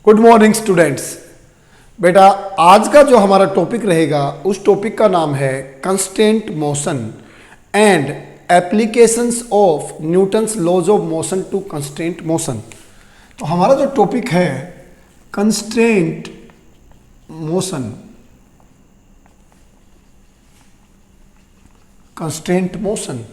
Good morning students. बेटा आज का जो हमारा टॉपिक रहेगा उस टॉपिक का नाम है constant motion and applications of Newton's laws of motion to constant motion. तो हमारा जो टॉपिक है कंस्टेंट मोशन, कंस्टेंट मोशन,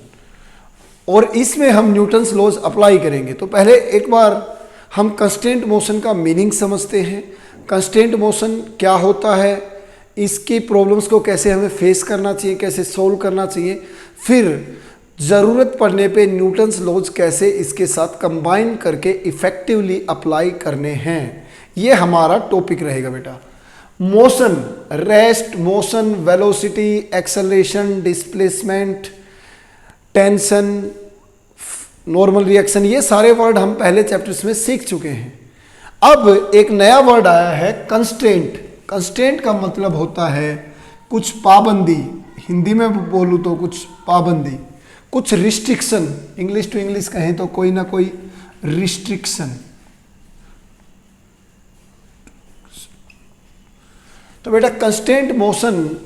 और इसमें हम न्यूटन्स लॉज अप्लाई करेंगे। तो पहले एक बार हम कंस्टेंट मोशन का मीनिंग समझते हैं। कंस्टेंट मोशन क्या होता है, इसकी प्रॉब्लम्स को कैसे हमें फेस करना चाहिए, कैसे सोल्व करना चाहिए, फिर ज़रूरत पड़ने पे न्यूटन्स लॉज कैसे इसके साथ कंबाइन करके इफ़ेक्टिवली अप्लाई करने हैं, ये हमारा टॉपिक रहेगा बेटा। Motion, rest, motion, velocity, acceleration, displacement, tension, normal reaction, ये सारे वर्ड हम पहले चैप्टर्स में सीख चुके हैं। अब एक नया वर्ड आया है कंस्ट्रेंट। कंस्ट्रेंट का मतलब होता है कुछ पाबंदी, हिंदी में बोलूँ तो कुछ पाबंदी, कुछ रिस्ट्रिक्शन, इंग्लिश टू इंग्लिश कहें तो कोई ना कोई रिस्ट्रिक्शन। तो बेटा कंस्टेंट मोशन,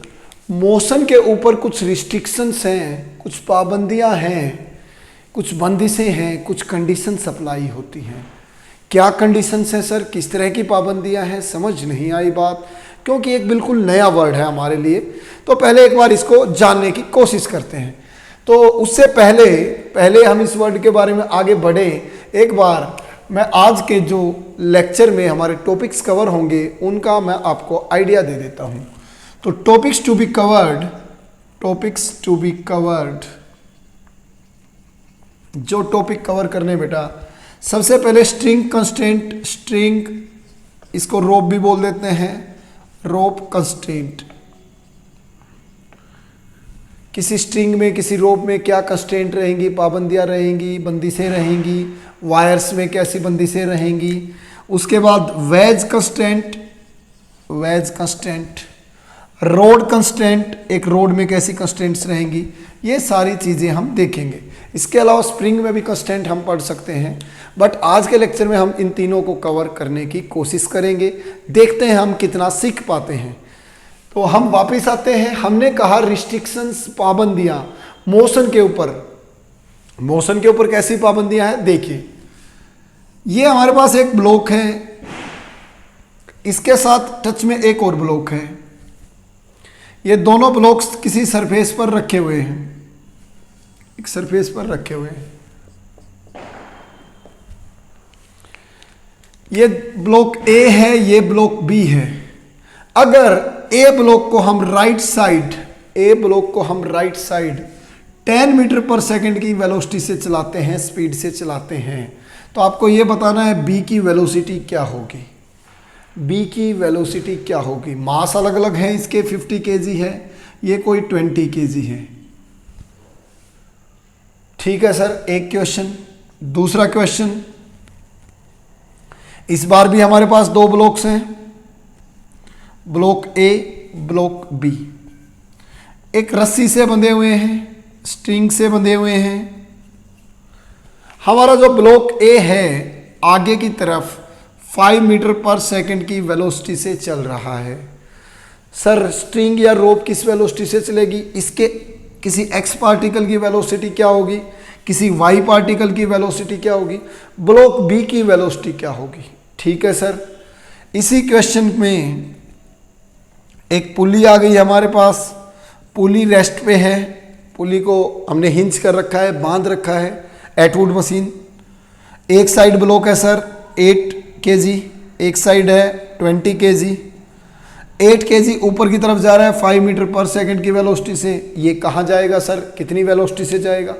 मोशन के ऊपर कुछ रिस्ट्रिक्शंस हैं, कुछ पाबंदियां हैं, कुछ बंदिशें हैं, कुछ कंडीशंस अप्लाई होती हैं। क्या कंडीशंस हैं सर, किस तरह की पाबंदियां हैं, समझ नहीं आई बात, क्योंकि एक बिल्कुल नया वर्ड है हमारे लिए। तो पहले एक बार इसको जानने की कोशिश करते हैं। तो उससे पहले हम इस वर्ड के बारे में आगे बढ़े, एक बार मैं आज के जो लेक्चर में हमारे टॉपिक्स कवर होंगे उनका मैं आपको आइडिया दे देता हूँ। तो टॉपिक्स टू बी कवर्ड, जो टॉपिक कवर करने बेटा, सबसे पहले स्ट्रिंग कंस्टेंट, स्ट्रिंग इसको रोप भी बोल देते हैं, रोप कंस्टेंट। किसी स्ट्रिंग में, किसी रोप में क्या कंस्टेंट रहेंगी, पाबंदियां रहेंगी, बंदिशें रहेंगी, वायर्स में कैसी बंदिशें रहेंगी। उसके बाद वेज कंस्टेंट, रोड कंस्टेंट, एक रोड में कैसी कंस्टेंट्स रहेंगी, ये सारी चीज़ें हम देखेंगे। इसके अलावा स्प्रिंग में भी कंस्टेंट हम पढ़ सकते हैं, बट आज के लेक्चर में हम इन तीनों को कवर करने की कोशिश करेंगे। देखते हैं हम कितना सीख पाते हैं। तो हम वापस आते हैं। हमने कहा रिस्ट्रिक्शंस, पाबंदियां मोशन के ऊपर कैसी पाबंदियां हैं, देखिए ये हमारे पास एक ब्लॉक है, इसके साथ टच में एक और ब्लॉक है, ये दोनों ब्लॉक्स किसी सरफेस पर रखे हुए हैं, एक सरफेस पर रखे हुए हैं। ये ब्लॉक ए है, ये ब्लॉक बी है। अगर ए ब्लॉक को हम राइट साइड 10 मीटर पर सेकंड की वेलोसिटी से चलाते हैं, स्पीड से चलाते हैं, तो आपको ये बताना है बी की वेलोसिटी क्या होगी। बी की वेलोसिटी क्या होगी। मास अलग अलग है, इसके 50 केजी है, ये कोई 20 केजी है। ठीक है सर, एक क्वेश्चन। दूसरा क्वेश्चन, इस बार भी हमारे पास दो ब्लॉक्स हैं, ब्लॉक ए, ब्लॉक बी, एक रस्सी से बंधे हुए हैं, स्ट्रिंग से बंधे हुए हैं। हमारा जो ब्लॉक ए है आगे की तरफ 5 मीटर पर सेकंड की वेलोसिटी से चल रहा है। सर स्ट्रिंग या रोप किस वेलोसिटी से चलेगी, इसके किसी एक्स पार्टिकल की वेलोसिटी क्या होगी, किसी वाई पार्टिकल की वेलोसिटी क्या होगी, ब्लॉक बी की वेलोसिटी क्या होगी। ठीक है सर। इसी क्वेश्चन में एक पुली आ गई हमारे पास, पुली रेस्ट पे है, पुली को हमने हिंच कर रखा है, बांध रखा है, एटवुड मशीन। एक साइड ब्लॉक है सर 8 केजी, एक साइड है 20 केजी। 8 केजी ऊपर की तरफ जा रहा है 5 मीटर पर सेकंड की वेलोसिटी से। ये कहाँ जाएगा सर, कितनी वेलोसिटी से जाएगा।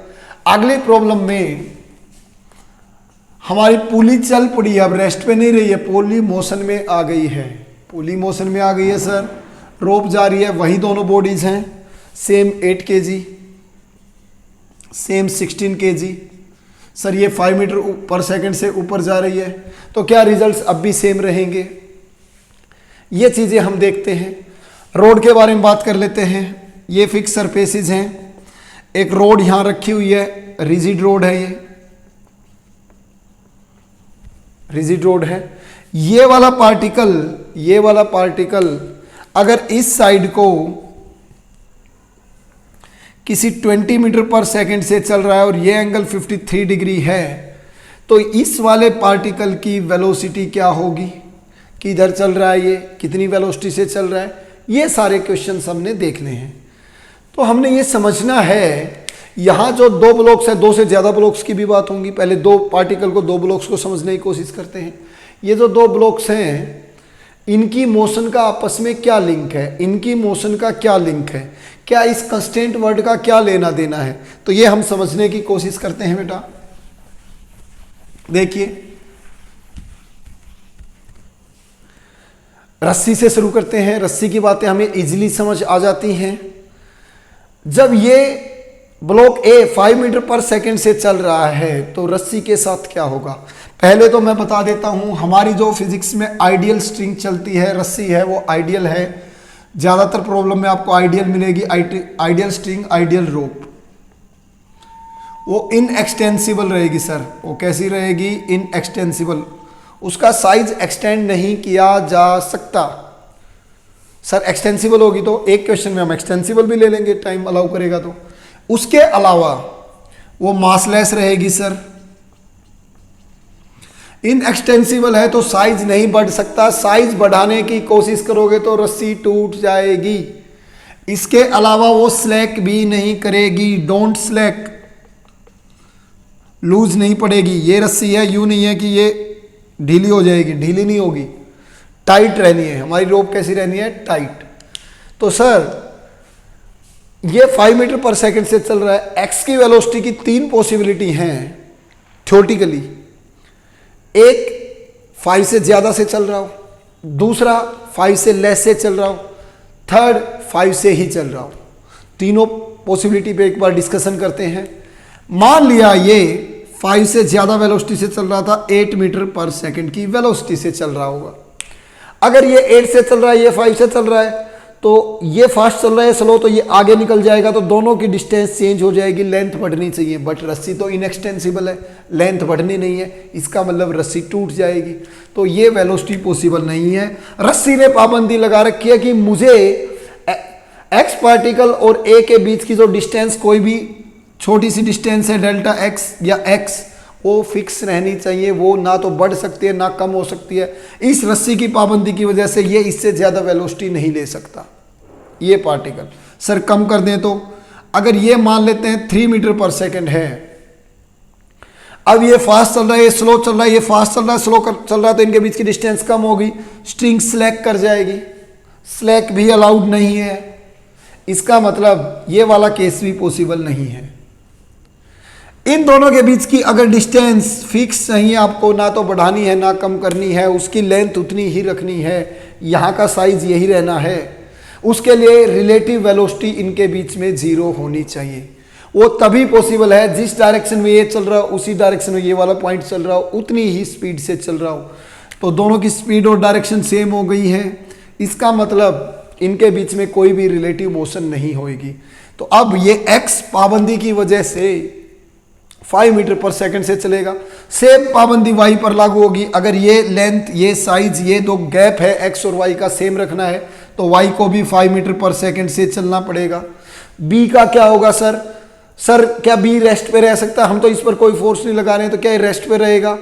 अगली प्रॉब्लम में हमारी पुली चल पड़ी, अब रेस्ट पे नहीं रही है, पुली मोशन में आ गई है, पुली मोशन में आ गई है सर। रोप जा रही है, वही दोनों बॉडीज हैं, same 8 KG, same 16 KG. Sir ये 5 मीटर पर सेकंड से ऊपर जा रही है, तो क्या रिजल्ट्स अब भी सेम रहेंगे, ये चीज़ें हम देखते हैं। रोड के बारे में बात कर लेते हैं। ये फिक्स सरफेसेस हैं, एक रोड यहाँ रखी हुई है, रिजिड रोड है, ये रिजिड रोड है। ये वाला पार्टिकल अगर इस साइड को किसी 20 मीटर पर सेकंड से चल रहा है और ये एंगल 53 डिग्री है, तो इस वाले पार्टिकल की वेलोसिटी क्या होगी, किधर चल रहा है, ये कितनी वेलोसिटी से चल रहा है, ये सारे क्वेश्चंस हमने देखने हैं। तो हमने ये समझना है, यहाँ जो दो ब्लॉक्स है, दो से ज़्यादा ब्लॉक्स की भी बात होंगी, पहले दो पार्टिकल को, दो ब्लॉक्स को समझने की कोशिश करते हैं। ये जो दो ब्लॉक्स हैं इनकी मोशन का आपस में क्या लिंक है, इनकी मोशन का क्या लिंक है, क्या इस कंस्टेंट वर्ड का क्या लेना देना है, तो ये हम समझने की कोशिश करते हैं बेटा। देखिए, रस्सी से शुरू करते हैं। रस्सी की बातें हमें इजीली समझ आ जाती हैं। जब ये ब्लॉक ए 5 मीटर पर सेकंड से चल रहा है तो रस्सी के साथ क्या होगा, पहले तो मैं बता देता हूं, हमारी जो फिजिक्स में आइडियल स्ट्रिंग चलती है, रस्सी है, वो आइडियल है। ज़्यादातर प्रॉब्लम में आपको आइडियल मिलेगी, आइडियल स्ट्रिंग, आइडियल रोप। वो इनएक्सटेंसिबल रहेगी सर। वो कैसी रहेगी, इनएक्सटेंसिबल, उसका साइज एक्सटेंड नहीं किया जा सकता। सर एक्सटेंसिबल होगी तो एक क्वेश्चन में हम एक्सटेंसिबल भी ले लेंगे, टाइम अलाउ करेगा तो। उसके अलावा वो मासलेस रहेगी सर। इनएक्सटेंसिबल है तो साइज नहीं बढ़ सकता, साइज बढ़ाने की कोशिश करोगे तो रस्सी टूट जाएगी। इसके अलावा वो स्लैक भी नहीं करेगी, डोंट स्लैक, लूज नहीं पड़ेगी। ये रस्सी है, यूं नहीं है कि ये ढीली हो जाएगी, ढीली नहीं होगी, टाइट रहनी है। हमारी रोप कैसी रहनी है, टाइट। तो सर ये 5 मीटर पर सेकंड से चल रहा है, एक्स की वेलोसिटी की 3 पॉसिबिलिटी हैं थ्योरेटिकली। एक 5 से ज़्यादा से चल रहा हो, दूसरा 5 से लेस से चल रहा हो, थर्ड 5 से ही चल रहा हो। तीनों पॉसिबिलिटी पे एक बार डिस्कशन करते हैं। मान लिया ये 5 से ज़्यादा वेलोसिटी से चल रहा था, 8 मीटर पर सेकंड की वेलोसिटी से चल रहा होगा। अगर ये 8 से चल रहा है, ये 5 से चल रहा है, तो ये फास्ट चल रहा है स्लो, तो ये आगे निकल जाएगा, तो दोनों की डिस्टेंस चेंज हो जाएगी, लेंथ बढ़नी चाहिए। बट रस्सी तो इनएक्सटेंसिबल है, लेंथ बढ़नी नहीं है, इसका मतलब रस्सी टूट जाएगी। तो ये वेलोसिटी पॉसिबल नहीं है। रस्सी ने पाबंदी लगा रखी है कि मुझे एक्स पार्टिकल और ए के बीच की जो डिस्टेंस, कोई भी छोटी सी डिस्टेंस है, डेल्टा एक्स या एक्स, वो फिक्स रहनी चाहिए, वो ना तो बढ़ सकती है ना कम हो सकती है। इस रस्सी की पाबंदी की वजह से ये इससे ज़्यादा वेलोसिटी नहीं ले सकता ये पार्टिकल। सर कम कर दें तो, अगर ये मान लेते हैं 3 मीटर पर सेकंड है, अब ये फास्ट चल रहा है, ये स्लो चल रहा है, ये फास्ट चल रहा है, स्लो चल रहा है, तो इनके बीच की डिस्टेंस कम होगी, स्ट्रिंग स्लैक कर जाएगी। स्लैक भी अलाउड नहीं है, इसका मतलब ये वाला केस भी पॉसिबल नहीं है। इन दोनों के बीच की अगर डिस्टेंस फिक्स चाहिए आपको, ना तो बढ़ानी है ना कम करनी है, उसकी लेंथ उतनी ही रखनी है, यहाँ का साइज यही रहना है, उसके लिए रिलेटिव वेलोसिटी इनके बीच में 0 होनी चाहिए। वो तभी पॉसिबल है जिस डायरेक्शन में ये चल रहा हो उसी डायरेक्शन में ये वाला पॉइंट चल रहा हो, उतनी ही स्पीड से चल रहा हो। तो दोनों की स्पीड और डायरेक्शन सेम हो गई है, इसका मतलब इनके बीच में कोई भी रिलेटिव मोशन नहीं होगी। तो अब ये एक्स पाबंदी की वजह से 5 मीटर पर सेकंड से चलेगा, सेम पाबंदी वाई पर लागू होगी। अगर ये लेंथ, ये साइज, ये दो गैप है एक्स और वाई का सेम रखना है, तो वाई को भी 5 मीटर पर सेकंड से चलना पड़ेगा। बी का क्या होगा सर? सर क्या बी रेस्ट पे रह सकता है? हम तो इस पर कोई फोर्स नहीं लगा रहे हैं, तो क्या ये रेस्ट पे रहेगा?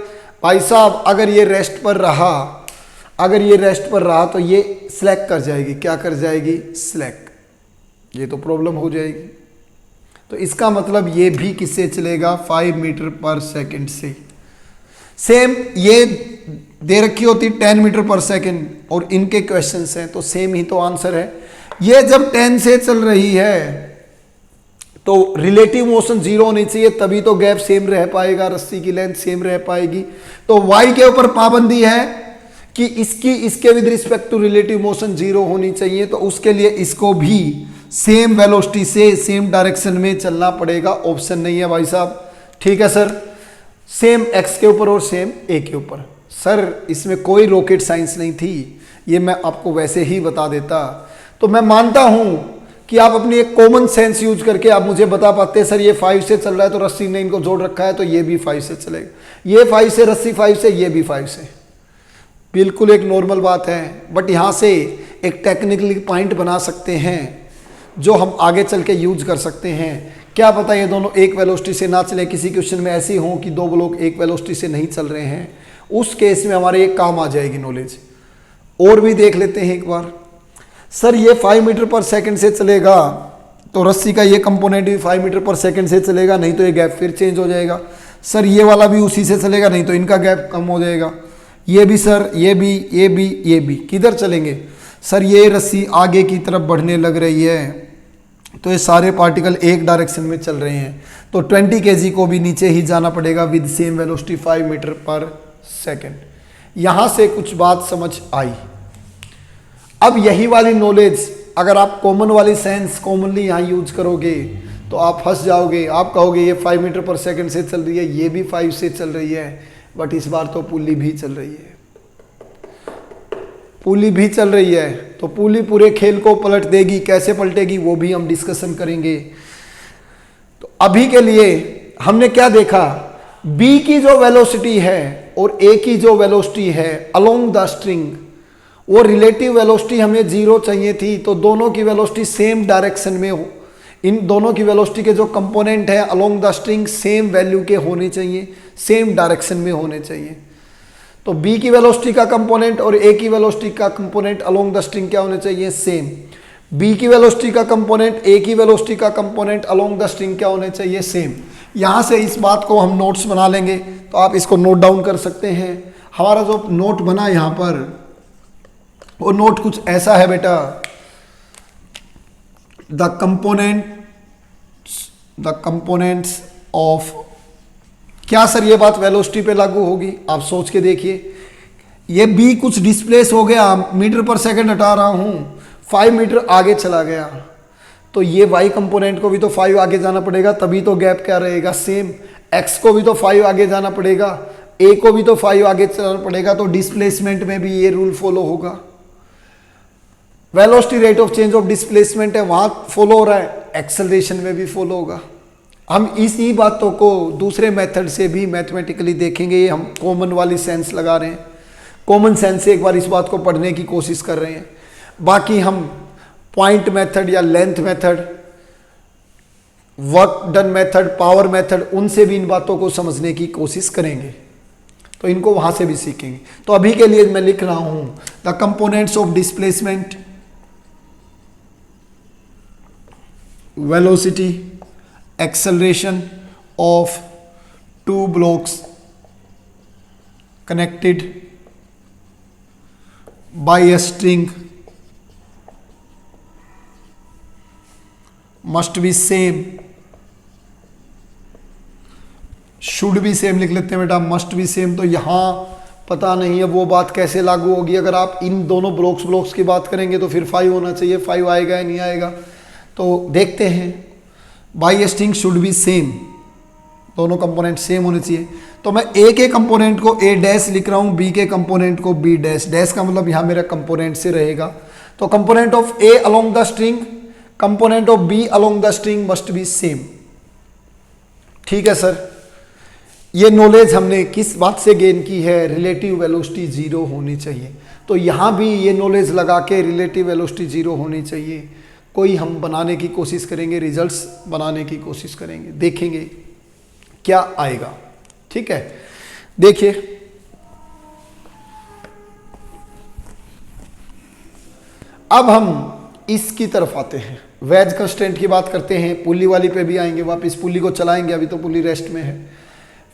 भाई साहब अगर ये रेस्ट पर रहा, अगर ये रेस्ट पर रहा तो ये स्लैक कर जाएगी। क्या कर जाएगी? स्लैक। ये तो प्रॉब्लम हो जाएगी। तो इसका मतलब ये भी किससे चलेगा? 5 मीटर पर सेकंड से। सेम ये दे रखी होती 10 मीटर पर सेकंड और इनके क्वेश्चंस हैं, तो सेम ही तो आंसर है। ये जब 10 से चल रही है तो रिलेटिव मोशन 0 होनी चाहिए, तभी तो गैप सेम रह पाएगा, रस्सी की लेंथ सेम रह पाएगी। तो y के ऊपर पाबंदी है कि इसके with respect to relative motion 0 होनी चाहिए, तो उसके लिए इसको भी सेम वेलोसिटी से सेम डायरेक्शन में चलना पड़ेगा। ऑप्शन नहीं है भाई साहब। ठीक है सर, सेम x के ऊपर और सेम a के ऊपर। सर इसमें कोई रॉकेट साइंस नहीं थी, ये मैं आपको वैसे ही बता देता। तो मैं मानता हूं कि आप अपनी एक कॉमन सेंस यूज करके आप मुझे बता पाते हैं सर ये 5 से चल रहा है तो रस्सी ने इनको जोड़ रखा है तो ये भी 5 से चलेगा, ये 5 से, रस्सी 5 से, ये भी 5 से। बिल्कुल एक नॉर्मल बात है, बट यहाँ से एक टेक्निकली पॉइंट बना सकते हैं जो हम आगे चल के यूज कर सकते हैं। क्या पता ये दोनों एक वेलोसिटी से ना चले, किसी क्वेश्चन में ऐसे हो कि दो ब्लॉक एक वेलोसिटी से नहीं चल रहे हैं, उस केस में हमारे एक काम आ जाएगी नॉलेज। और भी देख लेते हैं एक बार। सर ये 5 मीटर पर सेकंड से चलेगा तो रस्सी का ये कंपोनेंट भी 5 मीटर पर सेकंड से चलेगा, नहीं तो ये गैप फिर चेंज हो जाएगा। सर ये वाला भी उसी से चलेगा, नहीं तो इनका गैप कम हो जाएगा। ये भी सर, ये भी, ये भी, ये भी किधर चलेंगे? सर ये रस्सी आगे की तरफ बढ़ने लग रही है, तो ये सारे पार्टिकल एक डायरेक्शन में चल रहे हैं, तो 20 kg को भी नीचे ही जाना पड़ेगा विद सेम वेलोसिटी 5 मीटर पर सेकंड। यहाँ से कुछ बात समझ आई। अब यही वाली नॉलेज अगर आप कॉमन वाली सेंस कॉमनली यहाँ यूज करोगे तो आप फंस जाओगे। आप कहोगे ये 5 मीटर पर सेकंड से चल रही है, ये भी 5 से चल रही है, बट इस बार तो पुली भी चल रही है, पुली भी चल रही है, तो पुली पूरे खेल को पलट देगी। कैसे पलटेगी वो भी हम डिस्कशन करेंगे। तो अभी के लिए हमने क्या देखा, बी की जो वेलोसिटी है और ए की जो वेलोसिटी है अलोंग द स्ट्रिंग, वो रिलेटिव वेलोसिटी हमें 0 चाहिए थी, तो दोनों की वेलोसिटी सेम डायरेक्शन में हो। इन दोनों की वेलोसिटी के जो कंपोनेंट है along the string same value के होने चाहिए, सेम डायरेक्शन में होने चाहिए। तो बी की वेलोसिटी का कंपोनेंट और ए की वेलोसिटी का कंपोनेंट अलोंग द स्ट्रिंग क्या होने चाहिए? सेम। बी की वेलोसिटी का कंपोनेंट ए की वेलोसिटी का कंपोनेंट अलोंग द स्ट्रिंग क्या होने चाहिए? सेम। यहाँ से इस बात को हम नोट्स बना लेंगे, तो आप इसको नोट डाउन कर सकते हैं। हमारा जो नोट बना यहाँ पर, वो नोट कुछ ऐसा है बेटा, द कंपोनेंट्स ऑफ, क्या सर ये बात वेलोसिटी पे लागू होगी? आप सोच के देखिए। ये बी कुछ डिस्प्लेस हो गया, मीटर पर सेकंड हटा रहा हूं, 5 मीटर आगे चला गया, तो ये वाई कंपोनेंट को भी तो 5 आगे जाना पड़ेगा, तभी तो गैप क्या रहेगा? सेम। एक्स को भी तो 5 आगे जाना पड़ेगा, ए को भी तो 5 आगे चलाना पड़ेगा, तो डिस्प्लेसमेंट में भी ये रूल फॉलो होगा। Velocity rate of change of displacement है, वहां फॉलो हो रहा है, एक्सेलरेशन में भी फॉलो होगा। हम इसी बातों को दूसरे मेथड से भी मैथमेटिकली देखेंगे। ये हम कॉमन वाली सेंस लगा रहे हैं, कॉमन सेंस से एक बार इस बात को पढ़ने की कोशिश कर रहे हैं। बाकी हम पॉइंट मेथड या length method, work done method, power method, उनसे भी इन बातों को समझने की कोशिश करेंगे, तो इनको वहां से भी सीखेंगे। तो अभी के लिए मैं लिख रहा हूं the components of displacement, velocity, acceleration of two blocks connected by a string must be same, should be same लिख लेते हैं बेटा, must be same। तो यहाँ पता नहीं है वो बात कैसे लागू होगी। अगर आप इन दोनों ब्लॉक्स की बात करेंगे तो फिर 5 होना चाहिए, 5 आएगा या नहीं आएगा, तो देखते हैं। By string should be same, दोनों कंपोनेंट सेम होने चाहिए। तो मैं ए के कंपोनेंट को ए डैश लिख रहा हूं, बी के कंपोनेंट को बी डैश। डैश का मतलब यहां मेरा कंपोनेंट से रहेगा। तो component of A along the string, component of B along the string must be same. ठीक है सर, ये नॉलेज हमने किस बात से गेन की है? रिलेटिव वेलोसिटी 0 होनी चाहिए। तो यहां भी ये नॉलेज लगा के रिलेटिव वेलोसिटी 0 होनी चाहिए। कोई हम बनाने की कोशिश करेंगे, रिजल्ट्स बनाने की कोशिश करेंगे, देखेंगे क्या आएगा। ठीक है, देखिए अब हम इसकी तरफ आते हैं, वेज कंस्टेंट की बात करते हैं। पुली वाली पे भी आएंगे, वापस पुली को चलाएंगे, अभी तो पुली रेस्ट में है।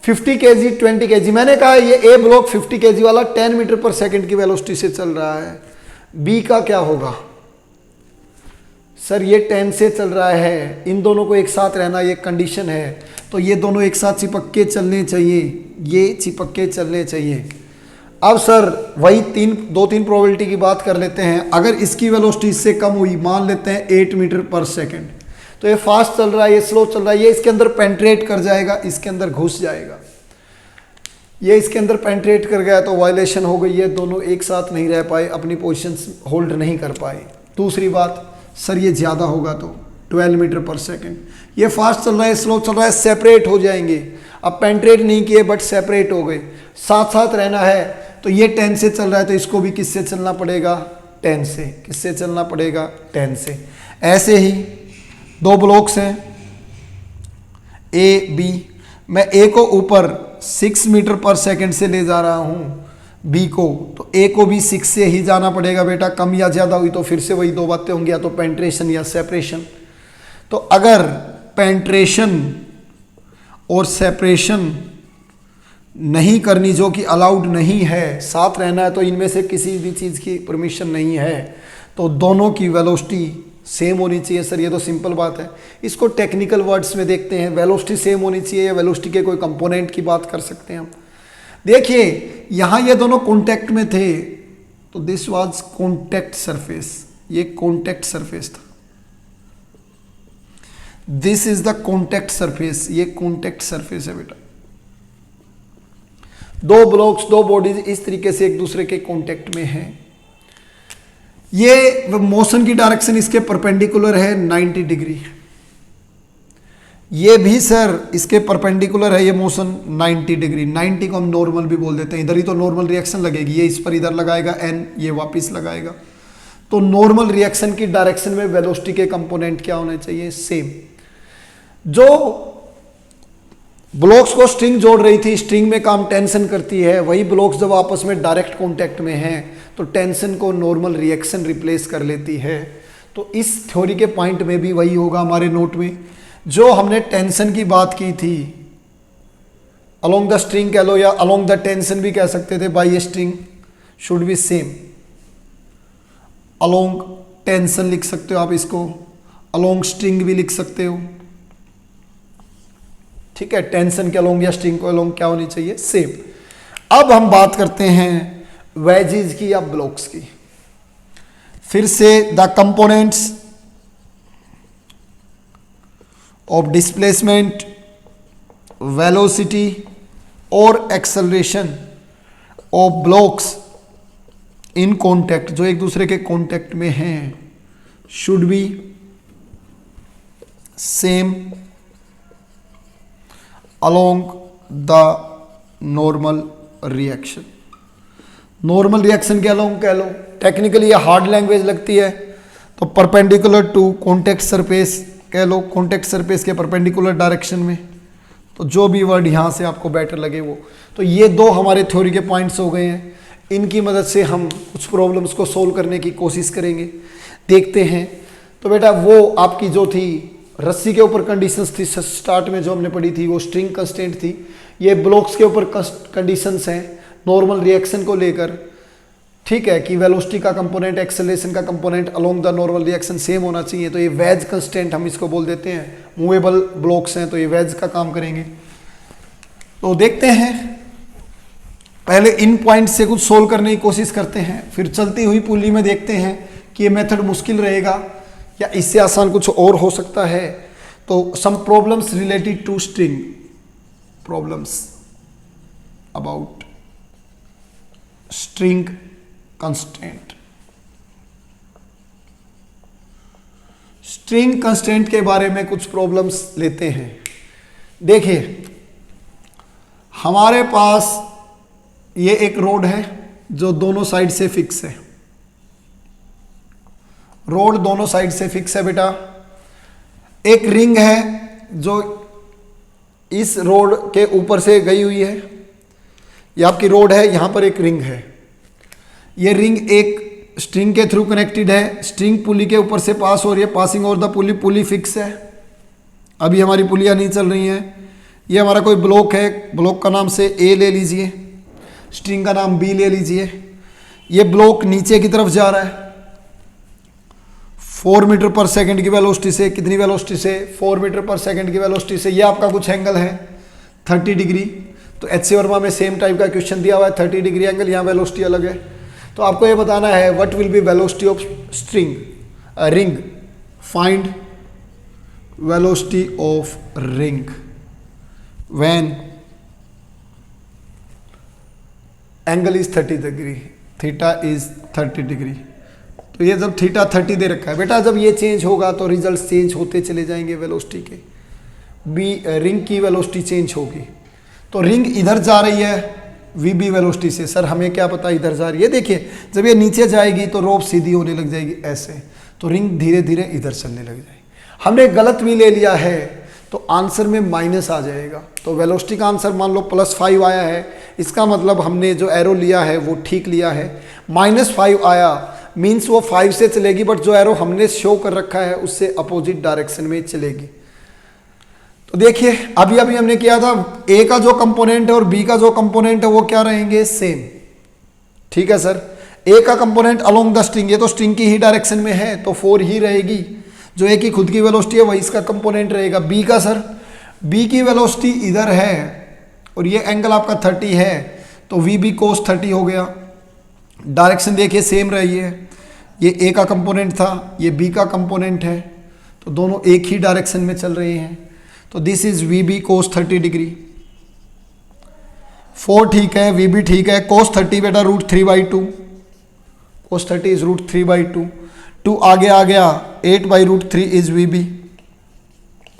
50 kg 20 kg, मैंने कहा ये ए ब्लॉक 50 kg वाला 10 मीटर पर सेकंड की वेलोसिटी से चल रहा है। बी का क्या होगा? सर ये 10 से चल रहा है, इन दोनों को एक साथ रहना ये कंडीशन है, तो ये दोनों एक साथ चिपक के चलने चाहिए, ये चिपक के चलने चाहिए। अब सर वही 2-3 प्रोबेबिलिटी की बात कर लेते हैं। अगर इसकी वेलोसिटी इससे कम हुई, मान लेते हैं 8 मीटर पर सेकंड, तो ये फास्ट चल रहा है, ये स्लो चल रहा है, ये इसके अंदर पेंट्रेट कर जाएगा, इसके अंदर घुस जाएगा। ये इसके अंदर पेंट्रेट कर गया तो वायलेशन हो गई है, दोनों एक साथ नहीं रह पाए, अपनी पोजीशन होल्ड नहीं कर पाए। दूसरी बात, सर ये ज़्यादा होगा तो 12 मीटर पर सेकंड, ये फास्ट चल रहा है, स्लो चल रहा है, सेपरेट हो जाएंगे। अब पेंट्रेट नहीं किए बट सेपरेट हो गए, साथ साथ रहना है तो ये 10 से चल रहा है तो इसको भी किससे चलना पड़ेगा, 10 से। किससे चलना पड़ेगा, 10 से। ऐसे ही दो ब्लॉक्स हैं ए बी, मैं ए को ऊपर 6 मीटर पर सेकंड से ले जा रहा हूँ बी को, तो ए को भी 6 से ही जाना पड़ेगा बेटा। कम या ज़्यादा हुई तो फिर से वही दो बातें होंगी, या तो पेंट्रेशन या सेपरेशन। तो अगर पेंट्रेशन और सेपरेशन नहीं करनी, जो कि अलाउड नहीं है, साथ रहना है, तो इनमें से किसी भी चीज़ की परमिशन नहीं है, तो दोनों की वेलोसिटी सेम होनी चाहिए। सर ये तो सिंपल बात है। इसको टेक्निकल वर्ड्स में देखते हैं, वेलोसिटी सेम होनी चाहिए या वेलोसिटी के कोई कंपोनेंट की बात कर सकते हैं हम। देखिए यहाँ ये दोनों कॉन्टैक्ट में थे, तो दिस वाज कॉन्टैक्ट सरफेस, ये कॉन्टैक्ट सरफेस था। This is the contact surface, ये कॉन्टैक्ट सरफेस है बेटा। दो ब्लॉक्स, दो बॉडीज इस तरीके से एक दूसरे के कॉन्टैक्ट में हैं। ये मोशन की डायरेक्शन इसके परपेंडिकुलर है 90 डिग्री। ये भी सर इसके परपेंडिकुलर है, ये मोशन 90 डिग्री। 90 को हम नॉर्मल भी बोल देते हैं, इधर ही तो नॉर्मल रिएक्शन लगेगी, ये इस पर इधर लगाएगा एन, ये वापस लगाएगा। तो नॉर्मल रिएक्शन की डायरेक्शन में वेलोसिटी के कंपोनेंट क्या होने चाहिए, सेम। जो ब्लॉक्स को स्ट्रिंग जोड़ रही थी, स्ट्रिंग में काम टेंशन करती है, वही ब्लॉक्स जब आपस में डायरेक्ट कॉन्टैक्ट में हैं तो टेंशन को नॉर्मल रिएक्शन रिप्लेस कर लेती है। तो इस थ्योरी के पॉइंट में भी वही होगा हमारे नोट में। जो हमने टेंशन की बात की थी, अलोंग द स्ट्रिंग कह लो या अलोंग द टेंशन भी कह सकते थे, by a string should be same. Along tension लिख सकते हो आप इसको, अलोंग स्ट्रिंग भी लिख सकते हो, ठीक है। टेंशन के अलोंग या स्ट्रिंग को अलोंग क्या होनी चाहिए, सेम। अब हम बात करते हैं वेजेस की या ब्लॉक्स की। फिर से the components of displacement, velocity और acceleration of blocks in contact, जो एक दूसरे के कॉन्टैक्ट में हैं, should be same along the normal reaction. Normal reaction के अलोंग कह लो, टेक्निकली ये हार्ड लैंग्वेज लगती है, तो परपेंडिकुलर टू कॉन्टैक्ट सरफेस कह लो, कॉन्टैक्ट सरफेस के परपेंडिकुलर डायरेक्शन में। तो जो भी वर्ड यहाँ से आपको बेटर लगे वो। तो ये दो हमारे थ्योरी के पॉइंट्स हो गए हैं, इनकी मदद से हम कुछ प्रॉब्लम्स को सोल्व करने की कोशिश करेंगे, देखते हैं। तो बेटा वो आपकी जो थी रस्सी के ऊपर कंडीशंस थी स्टार्ट में जो हमने पढ़ी थी, वो स्ट्रिंग कंस्टेंट थी। ये ब्लॉक्स के ऊपर कंडीशंस हैं नॉर्मल रिएक्शन को लेकर, ठीक है, कि वेलोसिटी का कंपोनेंट, एक्सेलरेशन का component along the normal reaction same होना चाहिए। तो ये वेज कंस्टेंट हम इसको बोल देते हैं, मूवेबल ब्लॉक्स हैं तो ये वेज का काम करेंगे। तो देखते हैं, पहले इन पॉइंट से कुछ सोल्व करने की कोशिश करते हैं, फिर चलती हुई पुली में देखते हैं कि ये मेथड मुश्किल रहेगा या इससे आसान कुछ और हो सकता है। तो some problems related to string, problems about string constant. String constant के बारे में कुछ प्रॉब्लम्स लेते हैं। देखिए हमारे पास ये एक रोड है जो दोनों साइड से फिक्स है, रोड दोनों साइड से फिक्स है बेटा। एक रिंग है जो इस रोड के ऊपर से गई हुई है, ये आपकी रोड है, यहां पर एक रिंग है। ये रिंग एक स्ट्रिंग के थ्रू कनेक्टेड है, स्ट्रिंग पुली के ऊपर से पास हो रही है, passing over the pulley, pulley fix है, अभी हमारी पुलियां नहीं चल रही हैं। ये हमारा कोई ब्लॉक है, ब्लॉक का नाम से ए ले लीजिए, स्ट्रिंग का नाम बी ले लीजिए। ये ब्लॉक नीचे की तरफ जा रहा है 4 मीटर पर सेकंड की वेलोसिटी से, कितनी वेलोसिटी से, 4 मीटर पर सेकंड की वेलोसिटी से। ये आपका कुछ एंगल है 30 डिग्री। तो एचसी वर्मा में सेम टाइप का क्वेश्चन दिया हुआ है, 30 डिग्री एंगल, यहाँ वेलोसिटी अलग है। तो आपको ये बताना है what will be velocity of string ring, find velocity of ring when angle is 30 degree, theta is 30 degree. तो ये जब थीटा 30 दे रखा है बेटा, जब ये चेंज होगा तो रिजल्ट चेंज होते चले जाएंगे वेलोसिटी के, बी रिंग की वेलोसिटी चेंज होगी। तो रिंग इधर जा रही है वी बी वेलोसिटी से। सर हमें क्या पता इधर जा रही है, देखिए जब ये नीचे जाएगी तो रोप सीधी होने लग जाएगी ऐसे, तो रिंग धीरे धीरे इधर चलने लग जाएगी। हमने गलत भी ले लिया है तो आंसर में माइनस आ जाएगा। तो वेलोसिटी का आंसर मान लो +5 आया है, इसका मतलब हमने जो एरो लिया है वो ठीक लिया है। -5 आया मीन्स वो 5 से चलेगी, बट जो एरो हमने शो कर रखा है उससे अपोजिट डायरेक्शन में चलेगी। तो देखिए अभी अभी हमने किया था, ए का जो कंपोनेंट है और बी का जो कंपोनेंट है वो क्या रहेंगे, सेम। ठीक है सर, ए का कंपोनेंट अलोंग द स्ट्रिंग, ये तो स्ट्रिंग की ही डायरेक्शन में है तो 4 ही रहेगी। जो ए की खुद की वेलोसिटी है वही इसका कंपोनेंट रहेगा। बी का सर, बी की वेलोसिटी इधर है और ये एंगल आपका 30 है तो वी बी कोस 30 हो गया। डायरेक्शन देखिए सेम रही है, ये ए का कंपोनेंट था, ये बी का कंपोनेंट है, तो दोनों एक ही डायरेक्शन में चल रहे हैं। तो this is V B cos 30 degree. 4 ठीक है, वी बी ठीक है, कोस 30 बेटा √3/2, कोस 30 इज √3/2, 2 आगे आ गया, 8/√3 is V B.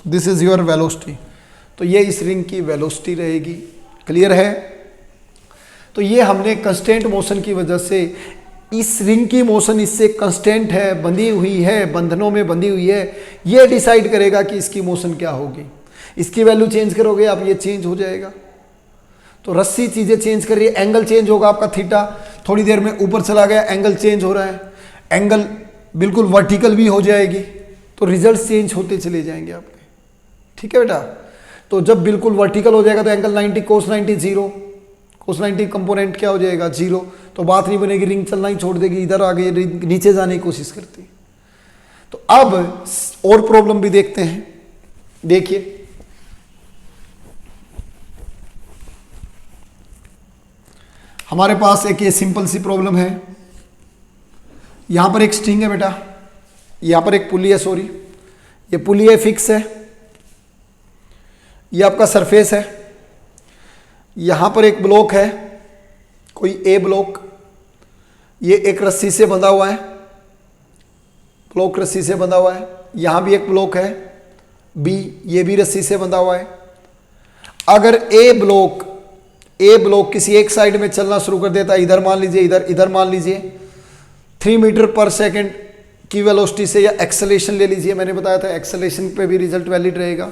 This is your velocity. तो ये इस रिंग की वेलोसिटी रहेगी। क्लियर है? तो ये हमने कंस्टेंट मोशन की वजह से, इस रिंग की मोशन इससे कंस्टेंट है, बंधी हुई है, बंधनों में बंधी हुई है, ये डिसाइड करेगा कि इसकी मोशन क्या होगी। इसकी वैल्यू चेंज करोगे आप, ये चेंज हो जाएगा। तो रस्सी चीज़ें चेंज कर रही है, एंगल चेंज होगा आपका थीटा, थोड़ी देर में ऊपर चला गया एंगल चेंज हो रहा है, एंगल बिल्कुल वर्टिकल भी हो जाएगी, तो रिजल्ट चेंज होते चले जाएंगे आपके। ठीक है बेटा? तो जब बिल्कुल वर्टिकल हो जाएगा तो एंगल 90 कोस 90 0, कोस 90 कंपोनेंट क्या हो जाएगा 0, तो बात नहीं बनेगी, रिंग चलना ही छोड़ देगी, इधर आगे रिंग नीचे जाने की कोशिश करती है। तो अब और प्रॉब्लम भी देखते हैं। देखिए हमारे पास एक ये सिंपल सी प्रॉब्लम है। यहां पर एक स्ट्रिंग है बेटा, यहां पर एक पुली है, सॉरी ये पुली है, फिक्स है, ये आपका सरफेस है, यहां पर एक ब्लॉक है, कोई ए ब्लॉक, ये एक रस्सी से बंधा हुआ है, ब्लॉक रस्सी से बंधा हुआ है, यहां भी एक ब्लॉक है बी, ये भी रस्सी से बंधा हुआ है। अगर ए ब्लॉक किसी एक साइड में चलना शुरू कर देता है, इधर मान लीजिए, इधर मान लीजिए, 3 मीटर पर सेकेंड की वेलोसिटी से, या एक्सेलेरेशन ले लीजिए, मैंने बताया था एक्सेलेरेशन पे भी रिजल्ट वैलिड रहेगा।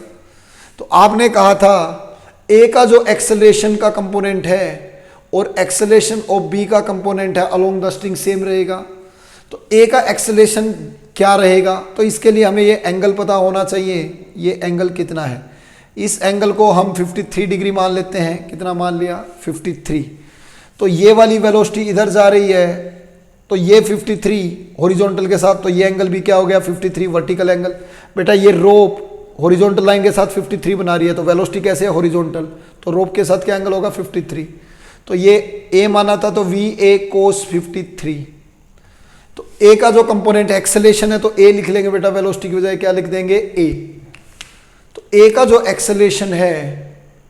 तो आपने कहा था ए का जो एक्सेलरेशन का कंपोनेंट है और एक्सेलरेशन ऑफ बी का कंपोनेंट है अलोंग द स्ट्रिंग सेम रहेगा। तो ए का एक्सेलरेशन क्या रहेगा, तो इसके लिए हमें ये एंगल पता होना चाहिए। ये एंगल कितना है, इस एंगल को हम 53 डिग्री मान लेते हैं। कितना मान लिया, 53। तो ये वाली वेलोसिटी इधर जा रही है, तो ये 53 हॉरिजॉन्टल के साथ, तो ये एंगल भी क्या हो गया 53 वर्टिकल एंगल। बेटा ये रोप हॉरिजॉन्टल लाइन के साथ 53 बना रही है, तो वेलोसिटी कैसे है हॉरिजॉन्टल, तो रोप के साथ क्या एंगल होगा 53। तो ये ए माना था तो वी ए कोस 53। तो ए का जो कंपोनेंट एक्सेलेरेशन है तो ए लिख लेंगे बेटा, वेलोसिटी की बजाय क्या लिख देंगे ए। तो ए का जो एक्सेलेरेशन है